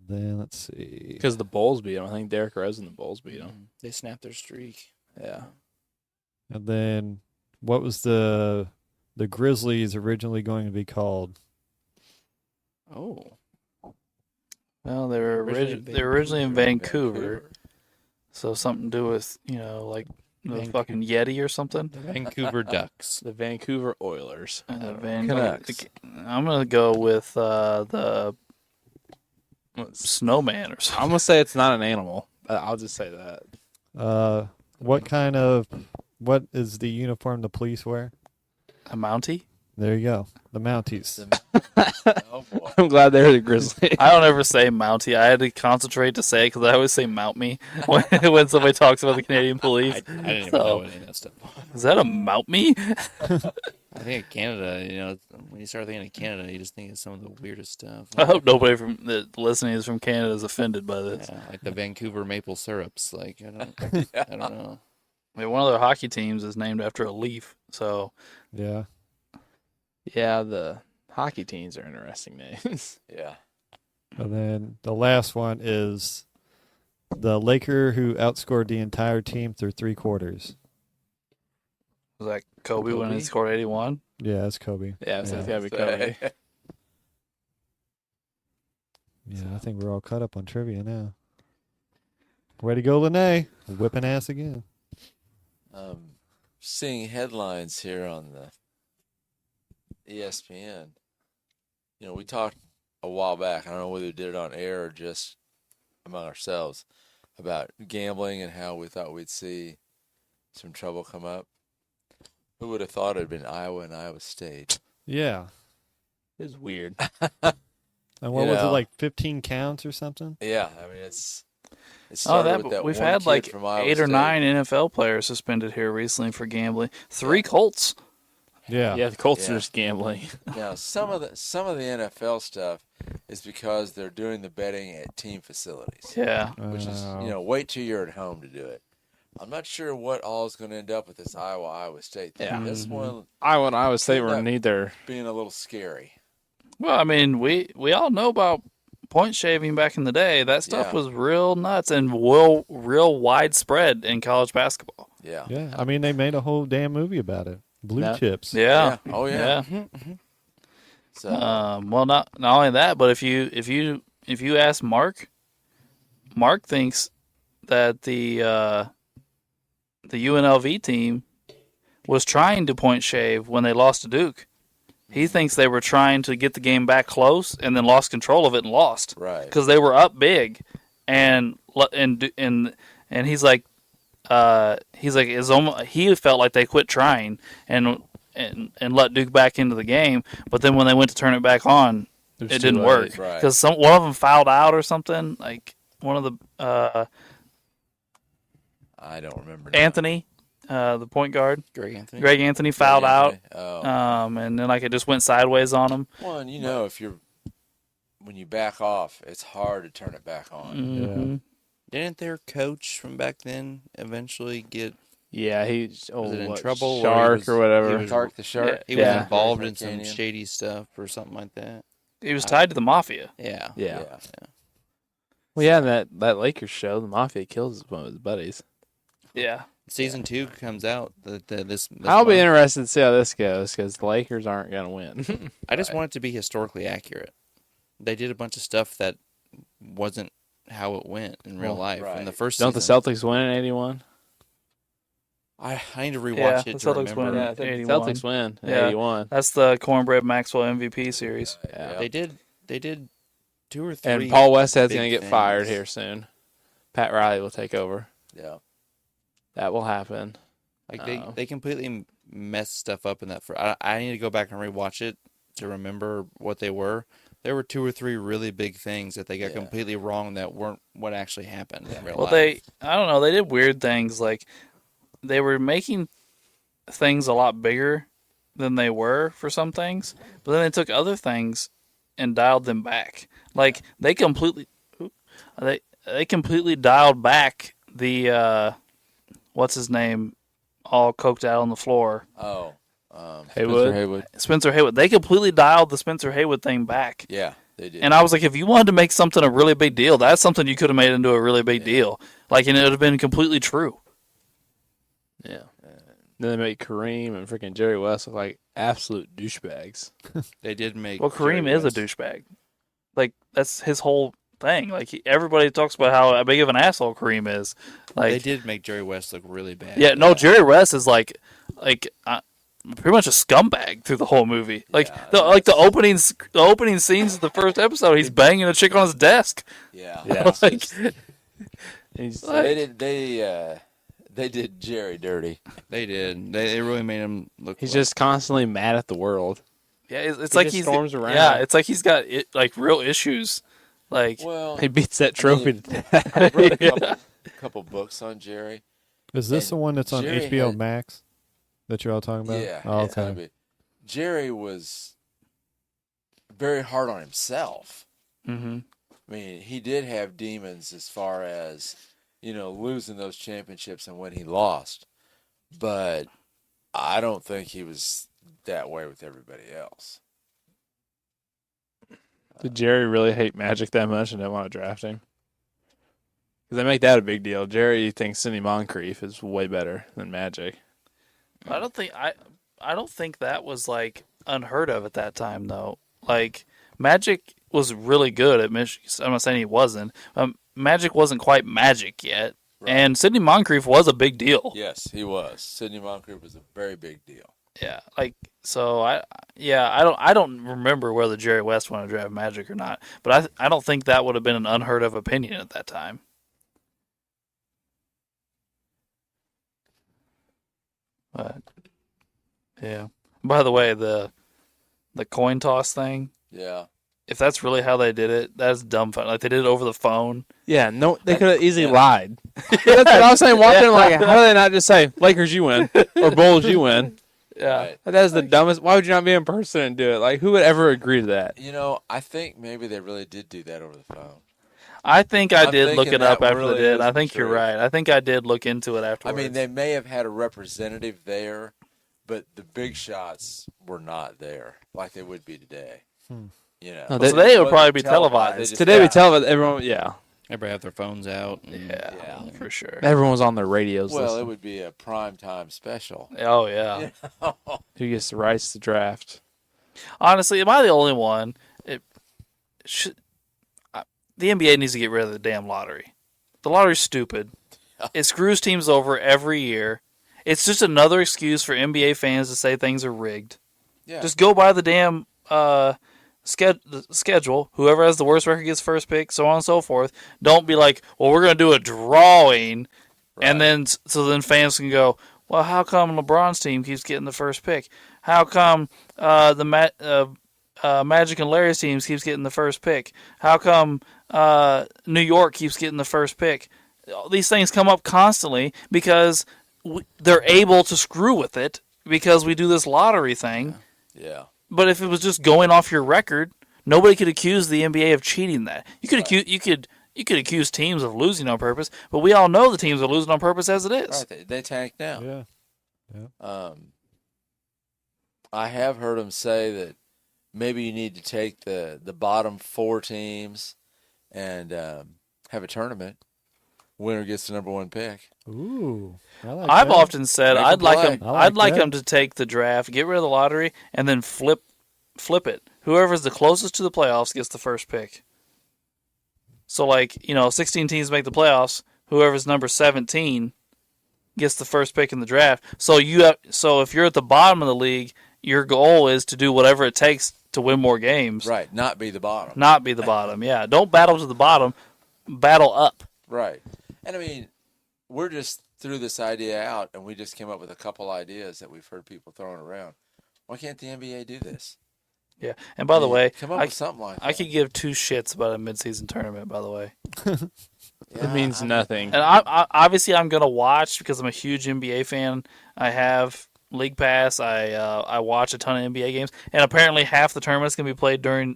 Then let's see. Because the Bulls beat them. I think Derrick Rose and the Bulls beat them. They snapped their streak. Yeah. And then, what was the Grizzlies originally going to be called? Oh. Well, they were originally in Vancouver, so something to do with like the Vancouver. fucking Yeti or something. The Vancouver Ducks. The Vancouver Oilers. Canucks. I'm gonna go with the snowman or something. I'm going to say it's not an animal. I'll just say that. What is the uniform the police wear? A Mountie? There you go. The Mounties. Oh boy. I'm glad they're the Grizzlies. I don't ever say Mountie. I had to concentrate to say it because I always say Mount Me when somebody talks about the Canadian police. I didn't even know any of that stuff. Is that a Mount Me? I think of Canada, when you start thinking of Canada, you just think of some of the weirdest stuff. I hope nobody from that listening is from Canada is offended by this. Yeah, like the Vancouver maple syrups. Like, I don't know. I mean, one of their hockey teams is named after a leaf, so Yeah. Yeah, the hockey teams are interesting names. Yeah. And then the last one is the Laker who outscored the entire team through 3 quarters. was that Kobe when he scored 81? Yeah, that's Kobe. Yeah, so Yeah. it's got to be Kobe. Yeah, I think we're all caught up on trivia now. Way to go, Lene. Whipping ass again. Seeing headlines here on the ESPN. We talked a while back. I don't know whether we did it on air or just among ourselves about gambling and how we thought we'd see some trouble come up. Who would have thought it had been Iowa and Iowa State? Yeah. It's weird. And what was it, like 15 counts or something? Yeah, I mean it started with that we've one had kid like from Iowa 8 or State. 9 NFL players suspended here recently for gambling. 3 Colts. Yeah. Yeah, the Colts Yeah. are just gambling. Now, some of the NFL stuff is because they're doing the betting at team facilities, Yeah. which is Oh. wait till you're at home to do it. I'm not sure what all is going to end up with this Iowa State thing. Yeah. This one Iowa and Iowa State were Yeah. neither. being a little scary. Well, I mean, we all know about point shaving back in the day. That stuff Yeah. was real nuts and real widespread in college basketball. Yeah. Yeah. I mean, they made a whole damn movie about it. Blue No. Chips. Yeah. Oh yeah. So Well, not only that, but if you ask Mark thinks that the UNLV team was trying to point shave when they lost to Duke. He thinks they were trying to get the game back close and then lost control of it and lost right. because they were up big, and he's like he felt like they quit trying and let Duke back into the game, but then when they went to turn it back on, it too didn't late. work Right. because one of them fouled out or something. Like one of the I don't remember. now. Anthony, the point guard, Greg Anthony. Greg Anthony fouled out, Oh. and then like it just went sideways on him. Well, and when you back off, it's hard to turn it back on. Mhm. Didn't their coach from back then eventually get Yeah, he's Was it in trouble, or he Shark was- or whatever. he was- Tark the Shark. he Yeah. was involved in some Canyon. shady stuff or something like that? He was tied to the mafia. Yeah. Yeah. Well, yeah, in that Lakers show, the Mafia kills one of his buddies. Yeah. Season 2 comes out this I'll be month. interested to see how this goes because the Lakers aren't going to win. I just want it to be historically accurate. They did a bunch of stuff that wasn't how it went in real life. right. In the first Don't the season, Celtics win in 81? I need to rewatch Yeah, it the to Celtics remember. win. Yeah, I think the 81. Celtics win in Yeah. 81. That's the Cornbread Maxwell MVP series. Yeah. They did 2 or 3. And Paul Westhead's big going to get things. fired here soon. Pat Riley will take over. Yeah. That will happen. Like they completely messed stuff up in that. I need to go back and rewatch it to remember what they were. There were 2 or 3 really big things that they got completely wrong that weren't what actually happened in real Well, life. I don't know, they did weird things. Like, they were making things a lot bigger than they were for some things, but then they took other things and dialed them back. Like, they completely dialed back the what's his name, all coked out on the floor, Oh. Haywood? Spencer Haywood. Spencer Haywood. They completely dialed the Spencer Haywood thing back. Yeah, they did. And I was like, if you wanted to make something a really big deal, that's something you could have made into a really big deal. Like, and it would have been completely true. Yeah. Then they make Kareem and freaking Jerry West look like absolute douchebags. They did make. Well, Kareem Jerry is a West- douchebag. Like, that's his whole thing. Like, everybody talks about how big of an asshole Kareem is. They Like, did make Jerry West look really bad. yeah, no, Jerry West is like pretty much a scumbag through the whole movie. Like, the opening scenes of the first episode, he's banging a chick on his desk. Yeah. Yeah. Like, He's, They did Jerry dirty. They did. They really made him look. he's like- just constantly mad at the world. yeah, it's He like just he's storms around. Yeah, it's like he's got like real issues. Like, Well, He beats that trophy to death. I read a couple books on Jerry. Is this And the one that's on Jerry HBO had- Max that you're all talking about? Yeah. Oh, it's gotta okay. be. Jerry was very hard on himself. mhm. I mean, he did have demons as far as, losing those championships and when he lost. But I don't think he was that way with everybody else. Did Jerry really hate Magic that much and didn't want to draft him? Because they make that a big deal. Jerry thinks Sidney Moncrief is way better than Magic. I don't think that was like unheard of at that time though. Like, Magic was really good at Michigan. I'm not saying he wasn't. Magic wasn't quite Magic yet, Right. and Sidney Moncrief was a big deal. Yes, he was. Sidney Moncrief was a very big deal. Yeah, like, so I don't remember whether Jerry West wanted to draft Magic or not, but I don't think that would have been an unheard of opinion at that time. But yeah. By the way, the coin toss thing, Yeah. if that's really how they did it, that's dumb fun. Like, they did it over the phone. Yeah, no, they could have easily lied. That's what I was saying. Watching, like, how do they not just say Lakers you win or Bulls you win? Yeah. Right. That's the dumbest. Why would you not be in person and do it? Like, who would ever agree to that? I think maybe they really did do that over the phone. I think I I'm did look thinking it up that after really they did. I isn't think you're true. right. I think I did look into it I afterwards. mean, they may have had a representative there, but the big shots were not there like they would be today. No, So today it would wasn't probably be They televised. just- Today yeah. we tell everyone, yeah, Everybody have their phones out. And, yeah, for sure. everyone's on their radios. Well, listening. it would be a primetime special. Oh, yeah. Who gets the rights to draft? Honestly, am I the only one? The NBA needs to get rid of the damn lottery. The lottery's stupid. It screws teams over every year. It's just another excuse for NBA fans to say things are rigged. Yeah. Just go by the damn schedule. Whoever has the worst record gets first pick, so on and so forth. Don't be like, well, we're going to do a drawing, and then fans can go, well, how come LeBron's team keeps getting the first pick? How come the Magic and Larry's teams keeps getting the first pick? How come New York keeps getting the first pick? All these things come up constantly because they're able to screw with it because we do this lottery thing. Yeah. But if it was just going off your record, nobody could accuse the NBA of cheating that. You could accuse teams of losing on purpose, but we all know the teams are losing on purpose as it is. Right. They tank now. Yeah. I have heard them say that maybe you need to take the bottom 4 teams and have a tournament winner gets the number 1 pick. Ooh, I like I've that. often said Make I'd a like play. them. I like I'd like that. them to take the draft, get rid of the lottery, and then flip it. Whoever's the closest to the playoffs gets the first pick. So, 16 teams make the playoffs. Whoever's number 17 gets the first pick in the draft. So if you're at the bottom of the league, your goal is to do whatever it takes to win more games. Right, not be the bottom. Not be the bottom. Yeah, don't battle to the bottom. Battle up. Right. And I mean, we're just threw this idea out, and we just came up with a couple ideas that we've heard people throwing around. Why can't the NBA do this? Yeah. And by the way, come up with something like that. I could give two shits about a midseason tournament. By the way, It means nothing. and obviously I'm gonna watch because I'm a huge NBA fan. I have League Pass. I watch a ton of NBA games, and apparently half the tournaments can be played during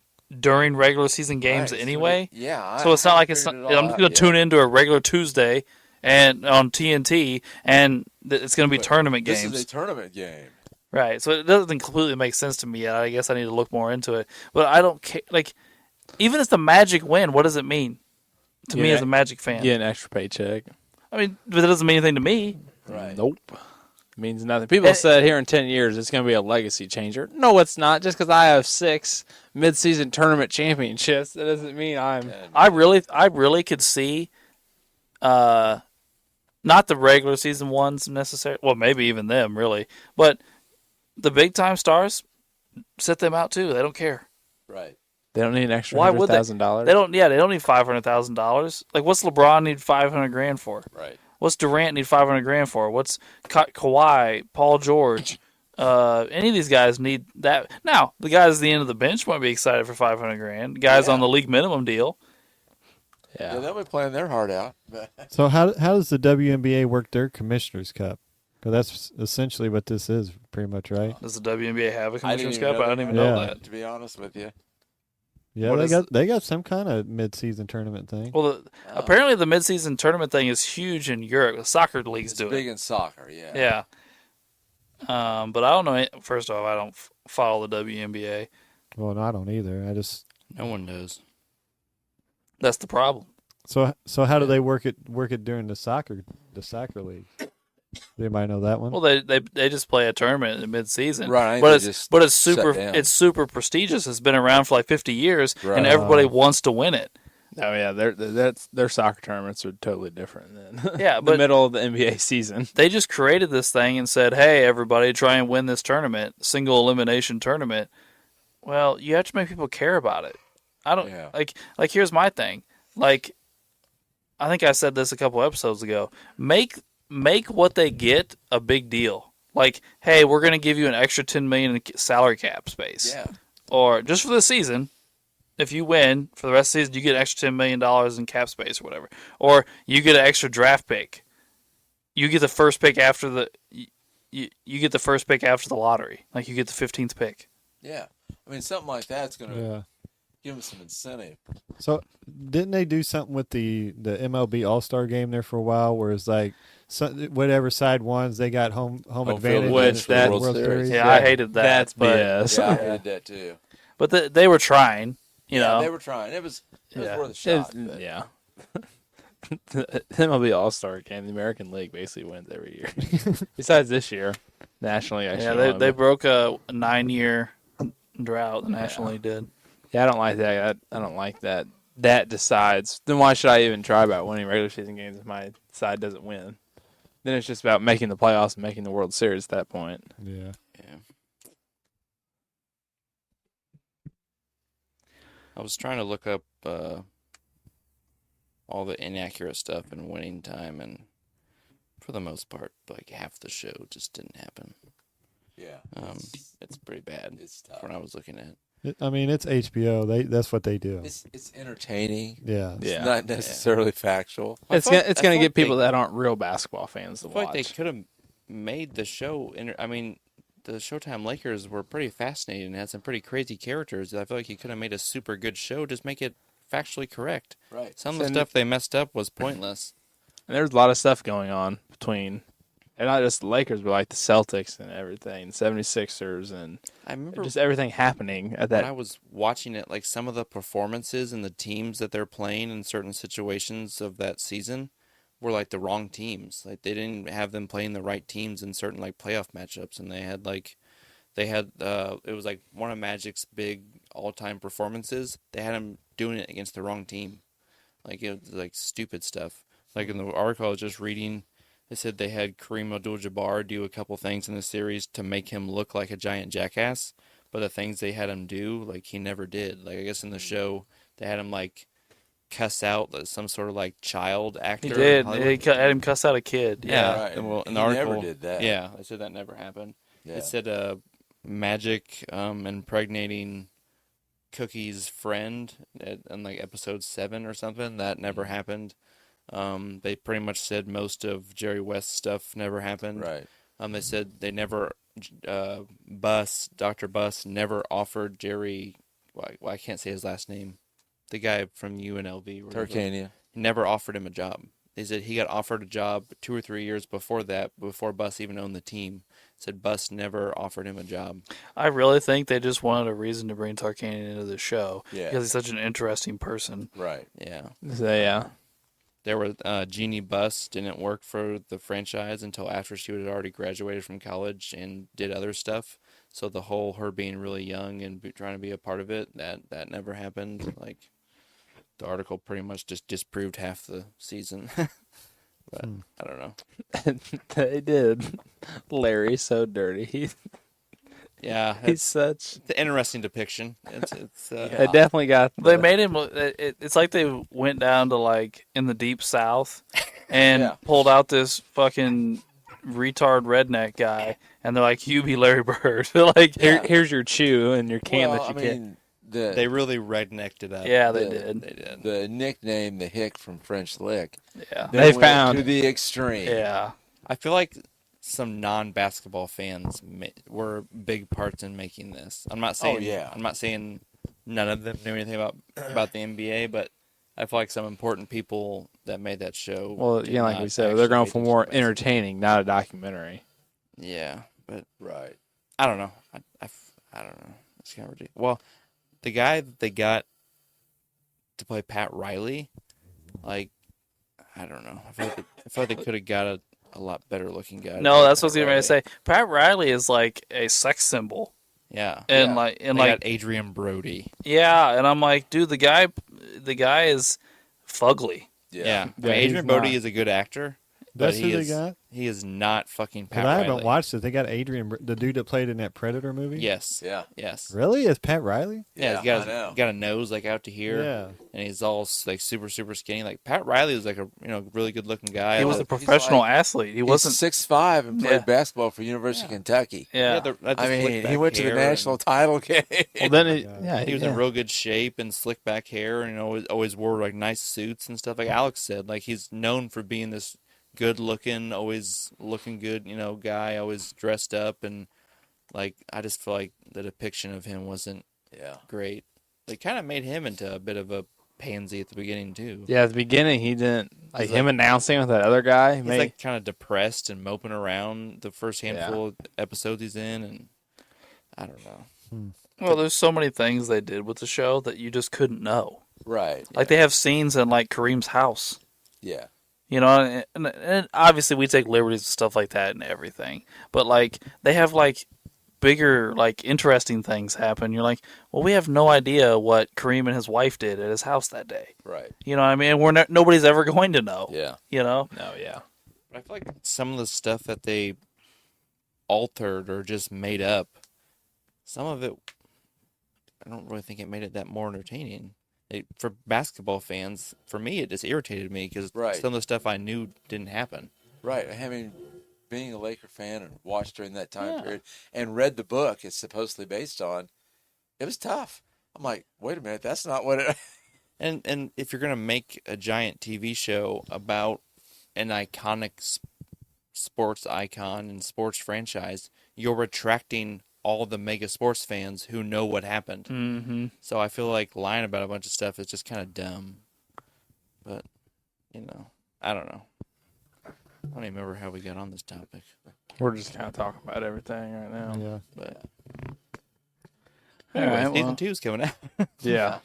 regular season games Right, anyway. Yeah. So it's not like it's. figured Not, it all I'm just out gonna yet. tune into a regular Tuesday and on TNT, and it's gonna be But tournament This games. is a tournament game. Right, so it doesn't completely make sense to me yet. I guess I need to look more into it. But I don't care. Even if the Magic win, what does it mean to me Yeah. as a Magic fan? Get an extra paycheck. I mean, but it doesn't mean anything to me. Right. Nope. Means nothing. People said here in 10 years it's going to be a legacy changer. No, it's not. Just because I have 6 mid-season tournament championships, that doesn't mean I'm. I really could see, not the regular season ones necessarily. Well, maybe even them really, but the big time stars, set them out too. They don't care. Right. They don't need an extra Why would they? $100,000. They don't. Yeah, they don't need $500,000. Like, what's LeBron need $500,000 for? Right. What's Durant need $500,000 for? What's Kawhi, Paul George? Any of these guys need that. Now, the guys at the end of the bench might be excited for $500,000. Guys Yeah. on the league minimum deal. Yeah, Yeah. they'll be playing their heart out. So how does the WNBA work their Commissioner's Cup? Because that's essentially what this is, pretty much, right? Does the WNBA have a I didn't Commissioner's even Cup? know I that. didn't even know Yeah. that. To be honest with you. Yeah, What they is got some kind of mid-season tournament thing. Well, apparently the midseason tournament thing is huge in Europe. The soccer leagues It's do big it. in soccer, yeah. Yeah. But I don't know. First off, I don't follow the WNBA. Well, no, I don't either. I just No one does. That's the problem. so how do they work it during the soccer league? Anybody know that one? Well, they just play a tournament in mid-season, Right, I think but they it's just but it's shut super down. it's super prestigious. It's been around for like 50 years, Right. and everybody wants to win it. Oh, yeah. Their soccer tournaments are totally different than Yeah, the but middle of the NBA season. they just created this thing and said, "Hey, everybody, try and win this tournament, single elimination tournament." Well, you have to make people care about it. I don't Yeah. like. Here's my thing. Like, I think I said this a couple episodes ago. Make what they get a big deal. Like, hey, we're going to give you an extra $10 million in salary cap space. Yeah. Or just for the season, if you win for the rest of the season, you get an extra $10 million in cap space or whatever. Or you get an extra draft pick. You get the first pick after the you get the first pick after the lottery. Like, you get the 15th pick. Yeah. I mean, something like that's going to Yeah. give them some incentive. So didn't they do something with the MLB All-Star game there for a while, where it's like whatever side wins, they got home field advantage advantage in for the World Series. Yeah, I hated that. That's but, BS. Yeah, I hated that too. But they were trying, you Yeah, know. they were trying. It was Yeah. worth a shot. It's- but- yeah. The MLB All-Star game, the American League basically wins every year. Besides this year, nationally, Yeah, actually. they broke a 9-year drought. The National League did. Yeah, I don't like that. I don't like that. That decides. Then why should I even try about winning regular season games if my side doesn't win? Then it's just about making the playoffs and making the World Series at that point. Yeah. Yeah. I was trying to look up all the inaccurate stuff in winning time, and for the most part, like half the show just didn't happen. Yeah. It's pretty bad It's tough. when I was looking at. I mean, it's HBO. That's what they do. It's entertaining. Yeah. It's Yeah. not necessarily factual. It's feel like- it's I going to feel get people like that aren't real basketball fans to I feel watch. like they could have made the show. I mean, the Showtime Lakers were pretty fascinating and had some pretty crazy characters. I feel like you could have made a super good show. Just make it factually correct. Right. Some of the stuff they messed up was pointless. And there's a lot of stuff going on between, and not just the Lakers, but like the Celtics and everything, 76ers, and I remember just everything happening at when I that. was watching it, like some of the performances and the teams that they're playing in certain situations of that season were like the wrong teams. Like they didn't have them playing the right teams in certain like playoff matchups, and they had it was like one of Magic's big all-time performances. They had him doing it against the wrong team. Like it was like stupid stuff. Like in the article I was just reading, they said they had Kareem Abdul-Jabbar do a couple things in the series to make him look like a giant jackass, but the things they had him do, like he never did. Like I guess in the show they had him like cuss out some sort of like child actor. He in did. Hollywood. He had him cuss out a kid. Yeah, Right. and well, in the He article, never did that. Yeah, they said that never happened. Yeah. It said Magic impregnating Cookie's friend in like episode 7 or something. That never happened. They pretty much said most of Jerry West's stuff never happened. Right. They said they never, Dr. Buss never offered Jerry, well, I can't say his last name, the guy from UNLV. Turkania. He never offered him a job. They said he got offered a job 2 or 3 years before that, before Buss even owned the team. Said Buss never offered him a job. I really think they just wanted a reason to bring Tarkanian into the show. Yeah. Because he's such an interesting person. Right. Yeah. So, yeah. There was Jeannie Buss didn't work for the franchise until after she had already graduated from college and did other stuff. So the whole her being really young and trying to be a part of it, that never happened. Like the article pretty much just disproved half the season. But I don't know. They did. Larry's so dirty. Yeah, He's such. it's an interesting depiction. It's They definitely got. They made him. It's like they went down to like in the deep south, and Yeah. pulled out this fucking retard redneck guy, and they're like, "You be Larry Bird." They're like, Here's your chew and your can Well, that you I get. mean, the they really rednecked it up. "Yeah, they the- did. They did. the nickname, the Hick from French Lick, Yeah, they They went found- to the extreme. yeah." I feel like some non-basketball fans were big parts in making this. I'm not saying. yeah. I'm not saying none of them knew anything about the NBA, but I feel like some important people that made that show. Well, did yeah, like not we said, actually they're going make for it more to basketball. entertaining, not a documentary. Yeah, but Right. I don't know. I don't know. It's kind of ridiculous. Well, the guy that they got to play Pat Riley, like, I don't know. I feel like they could have got a lot better looking guy. to No, play that's what I was Pat going to Riley. say. Pat Riley is like a sex symbol, Yeah. and Yeah. like, They got Adrian Brody. yeah, and I'm like, dude, the guy is fugly. Yeah. Yeah. I mean, Yeah, he's Adrian Brody not. is a good actor, That's but who he they is got. he is not fucking Pat But I Riley. haven't watched it. They got Adrian, the dude that played in that Predator movie. Yes. Yeah. Yes. Really? Is Pat Riley? Yeah, I he's know. got a nose like out to here, Yeah. and he's all like super skinny. Like Pat Riley was like a really good looking guy. He was a Like, professional like- athlete. He He's wasn't. 6'5" and played Yeah. basketball for University of Kentucky. Yeah, I mean, he went to the national title game. Well, then, He was in real good shape and slick back hair, and always wore like nice suits and stuff. Like Alex said, like he's known for being this good looking, always looking good, guy, always dressed up, and like I just feel like the depiction of him wasn't Yeah. great. They kind of made him into a bit of a pansy at the beginning too. yeah, at the beginning, he didn't. Like He's him announcing with that other guy. He's like kind of depressed and moping around the first handful of episodes he's in, and I don't know. well, there's so many things they did with the show that you just couldn't know. Right. Like they have scenes in like Kareem's house. Yeah. And obviously we take liberties and stuff like that and everything. But like they have like bigger, like interesting things happen. You're like, well, we have no idea what Kareem and his wife did at his house that day. Right. You know what I mean? Nobody's ever going to know. Yeah. You know? No, yeah. But I feel like some of the stuff that they altered or just made up, some of it, I don't really think it made it that more entertaining. For basketball fans, for me, it just irritated me because Right. some of the stuff I knew didn't happen. Right. I mean, being a Laker fan and watched during that time period and read the book it's supposedly based on, it was tough. I'm like, wait a minute, that's not what it. And if you're gonna make a giant TV show about an iconic sports icon and sports franchise, you're attracting all the mega sports fans who know what happened. Mm-hmm. So I feel like lying about a bunch of stuff is just kind of dumb. But I don't know. I don't even remember how we got on this topic. We're just kind of talking about everything right now. Yeah. But All anyway, right, season well. 2 is coming out. Yeah.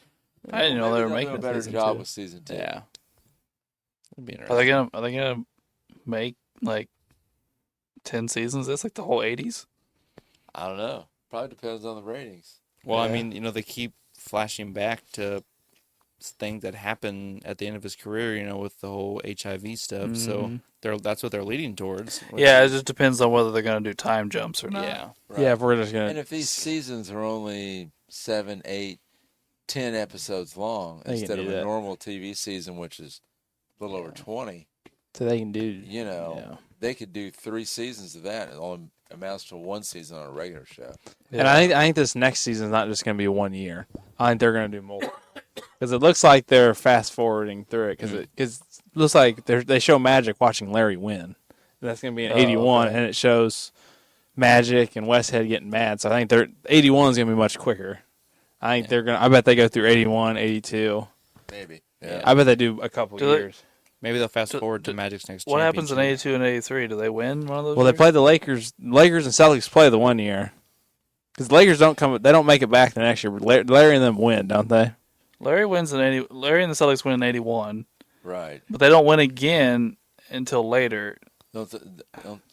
I didn't know they were Maybe making they'll do a better season job 2. with season 2. Yeah. It'd be Are interesting. they gonna make like 10 seasons? That's like the whole 80s. I don't know. Probably depends on the ratings. Well, I Yeah. mean, they keep flashing back to things that happened at the end of his career, with the whole HIV stuff. So that's what they're leading towards. which Yeah, it is- just depends on whether they're gonna do time jumps or not. yeah. Right. Yeah, if we're just gonna. And if these seasons are only 7, 8, 10 episodes long They can instead of do a that. normal TV season, which is a little over 20, So they can do. you they could do 3 seasons of that. It only amounts to 1 season on a regular show. Yeah. And I think this next season is not just going to be 1 year. I think they're going to do more because it looks like they're fast forwarding through it because it looks like they show Magic watching Larry win. That's going to be in '81, okay. and it shows Magic and Westhead getting mad. So I think 81 is going to be much quicker. I think they're going. I bet they go through 81, 82. Maybe. Yeah. I bet they do a couple Do they- years. Maybe they'll fast forward to Magic's next What happens in championship. 82 and 83? Do they win one of those? Well, they years? play the Lakers. Lakers and Celtics play the 1 year because the Lakers don't come. They don't make it back the next year. Larry and them win, don't they? Larry wins in 80. Larry and the Celtics win in 81, Right. but they don't win again until later. Don't the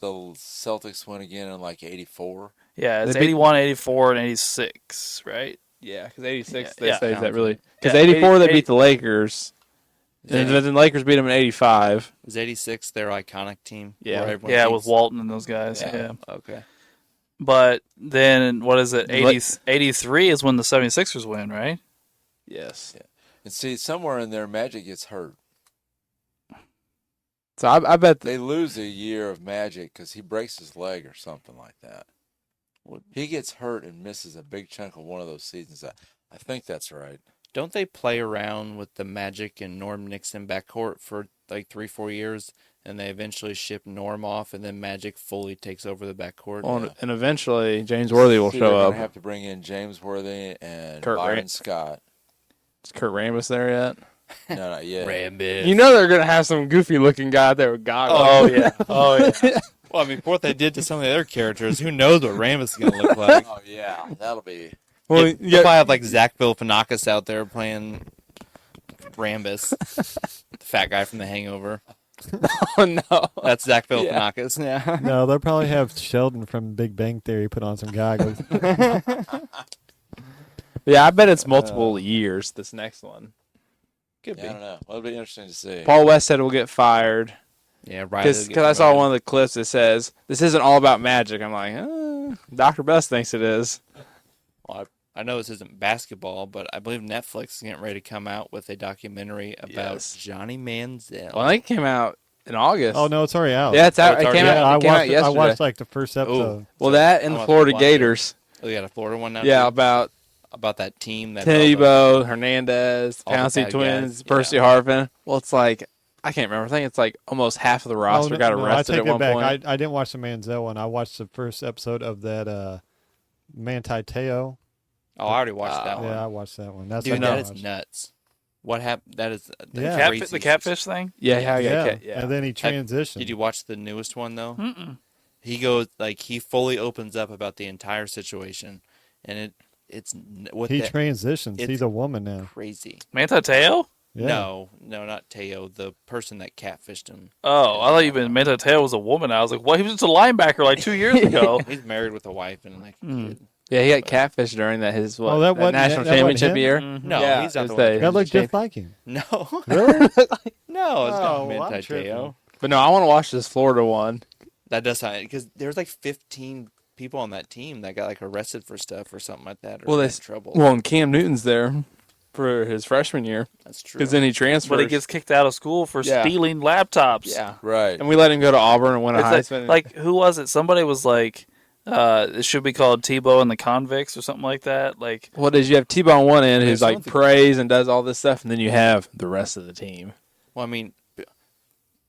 Celtics win again in like 84? Yeah, it's They beat- 81, 84, and 86, right? Yeah, because 86 Yeah, they yeah. say that really Yeah, because 84 they 80 beat the Lakers, and then the Lakers beat them in 85. Was 86 their iconic team? Yeah. where everyone Yeah, thinks- with Walton and those guys. Yeah. Okay. But then, what is it? Like- 83 is when the 76ers win, right? Yes. And see, somewhere in there, Magic gets hurt. So I bet They lose a year of Magic because he breaks his leg or something like that. He gets hurt and misses a big chunk of one of those seasons. I think that's right. Don't they play around with the Magic and Norm Nixon backcourt for like 3-4 years, and they eventually ship Norm off, and then Magic fully takes over the backcourt? well, and eventually James Worthy will See, show they're up. gonna have to bring in James Worthy and Kurt Byron Rand- Scott. Is Kurt Rambis there yet? No, not yet. Rambis. You know they're gonna have some goofy looking guy out there with goggles. Oh yeah. Oh yeah. Well, I mean, for what they did to some of the other characters, who knows what Rambis is going to look like? Oh yeah, that'll be. Well, You'll probably have like Zach Galifianakis out there playing Rambis, the fat guy from The Hangover. oh no. That's Zach Galifianakis. Yeah. No, they'll probably have Sheldon from Big Bang Theory put on some goggles. Yeah, I bet it's multiple years. This next one. Could Yeah, I don't know. Well, it'll be interesting to see. Paul West said will get fired. Yeah, right. Because I saw one of the clips that says this isn't all about Magic. I'm like, Dr. Best thinks it is. Well, I know this isn't basketball, but I believe Netflix is getting ready to come out with a documentary about Yes. Johnny Manziel. Well, I think it came out in August. Oh no, it's already out. Yeah, it's out. it's It already came out. out. I It came out watched. I yesterday. watched like the first episode. Well, that and I'm the gonna Florida watch it. Gators. Oh, you got a Florida one now? Yeah, too? about that team that Tebow, Hernandez, all the Pouncey bad twins, guys, Percy yeah. Harvin. Well, it's like I can't remember. I think it's like almost half of the roster got arrested I at take one it back. point. I didn't watch the Manziel one. I watched the first episode of that Manti Te'o. Oh, I already watched that one. Yeah, I watched that one. That's Dude, what I that is watched. nuts. What happened? That is Yeah. crazy. The catfish thing? Yeah, Yeah. And then he transitioned. Did you watch the newest one though? Mm-mm. He goes he fully opens up about the entire situation, and it's what He the- transitions. it's He's a woman now. crazy. Manti Te'o? Yeah. No, not Teo, the person that catfished him. Oh, I thought you meant Manti Te'o was a woman. I was like, well, he was just a linebacker like 2 years ago. He's married with a wife and like a kid. Yeah, he got catfished during that his Oh, that wasn't- national that wasn't championship him? year. Mhm. No, Yeah, he's it not was the one. the- That looked just champion. like him. No, Really? no, it's Oh, not well, I'm Manti tripping. Teo. But no, I want to watch this Florida one. That does sound because there's like 15 people on that team that got like arrested for stuff or something like that. Or Well, got they in trouble. Well, and Cam Newton's there for his freshman year That's true. because then he transfers. But he gets kicked out of school for Yeah. stealing laptops. yeah, Right. and we let him go to Auburn and win a It's Heisman. like who was it? Somebody was like, it should be called Tebow and the Convicts or something like that. Like, what is you have Tebow on one end who's There's like something- prays and does all this stuff, and then you have the rest of the team. Well, I mean,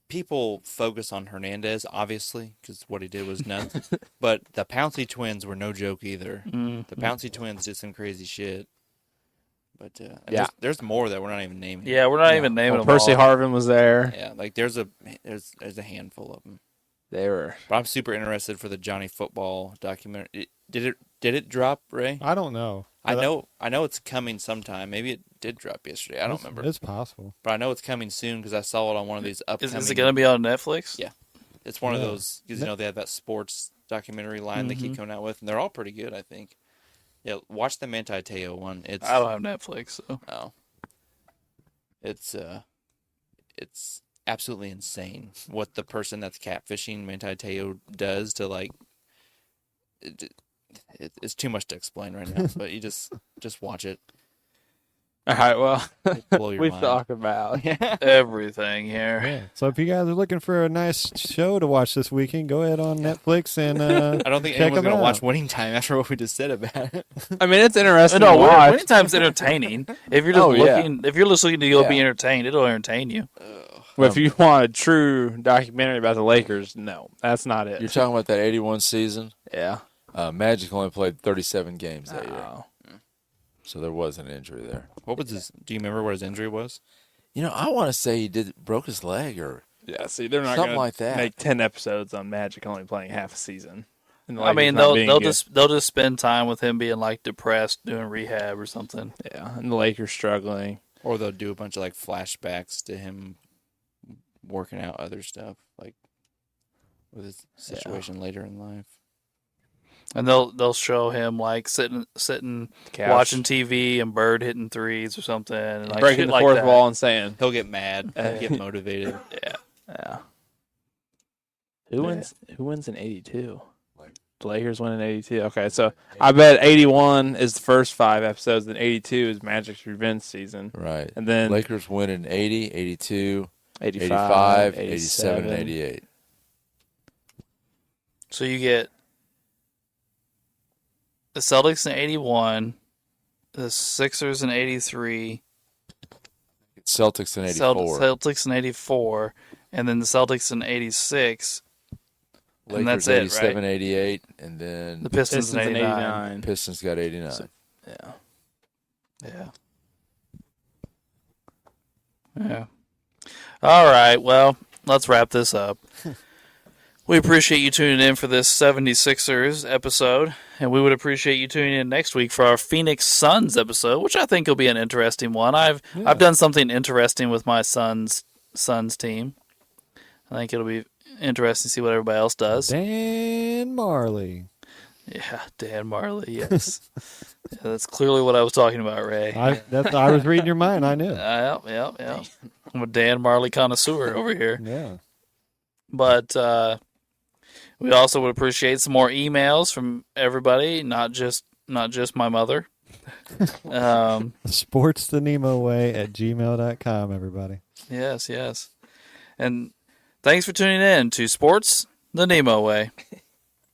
people focus on Hernandez, obviously, because what he did was nuts. But the Pouncey twins were no joke either. The Pouncey twins did some crazy shit. But and Yeah. there's more that we're not even naming. yeah, we're not even naming them Percy all. Harvin was there. Yeah, like there's a handful of them. They were. But I'm super interested for the Johnny Football documentary. Did it drop, Ray? I don't know. I know it's coming sometime. Maybe it did drop yesterday. I don't remember. It's possible. But I know it's coming soon because I saw it on one of these upcoming. Is it going to be on Netflix? Yeah. It's one of those, because, they have that sports documentary line they keep coming out with, and they're all pretty good, I think. Yeah, watch the Manti Te'o one. I don't have Netflix, so. Oh. It's absolutely insane what the person that's catfishing Manti Te'o does to, like, it's too much to explain right now, but you just watch it. All right, well, Blow your we mind. talk about Everything here. Yeah. So if you guys are looking for a nice show to watch this weekend, go ahead on Netflix and I don't think check anyone's them going to out. watch Winning Time after what we just said about it. I mean, it's interesting No, to watch. Winning Time's entertaining. If you're just if you're just looking to go be entertained, it'll entertain you. But if you want a true documentary about the Lakers, no, that's not it. You're talking about that 81 season? Yeah. Magic only played 37 games that year. Oh. So there was an injury there. What was his? Do you remember what his injury was? I want to say he broke his leg or Yeah, see, they're not something going like to that. make 10 episodes on Magic only playing half a season. And the I mean, Lakers not being they'll good. just spend time with him being like depressed, doing rehab or something. Yeah, and the Lakers struggling. Or they'll do a bunch of like flashbacks to him working out other stuff, like with his situation later in life. And they'll show him like sitting Couch. watching TV and Bird hitting threes or something, and like Breaking shit the like fourth that. wall and saying, He'll get mad, get motivated. yeah. Who wins in 82? The Lakers win in 82. Okay, so I bet 81 is the first 5 episodes, and 82 is Magic's revenge season. right. And then Lakers win in 80, 82, 85, 87, and 88. So you get the Celtics in 81, the Sixers in 83, Celtics in 84. Celtics in 84, and then the Celtics in 86. Lakers and that's it, 87, right? 88, and then The Pistons, Pistons in in 89. 89. Pistons got 89. Yeah. Yeah. All right. Well, let's wrap this up. We appreciate you tuning in for this 76ers episode, and we would appreciate you tuning in next week for our Phoenix Suns episode, which I think will be an interesting one. I've done something interesting with my Suns team. I think it'll be interesting to see what everybody else does. Dan Marley. Yeah, Dan Marley, yes. Yeah, that's clearly what I was talking about, Ray. I was reading your mind. I knew. Yeah. I'm a Dan Marley connoisseur over here. Yeah. But we also would appreciate some more emails from everybody, not just my mother. Sports the NEMO Way at gmail.com, everybody. Yes. And thanks for tuning in to Sports the NEMO Way.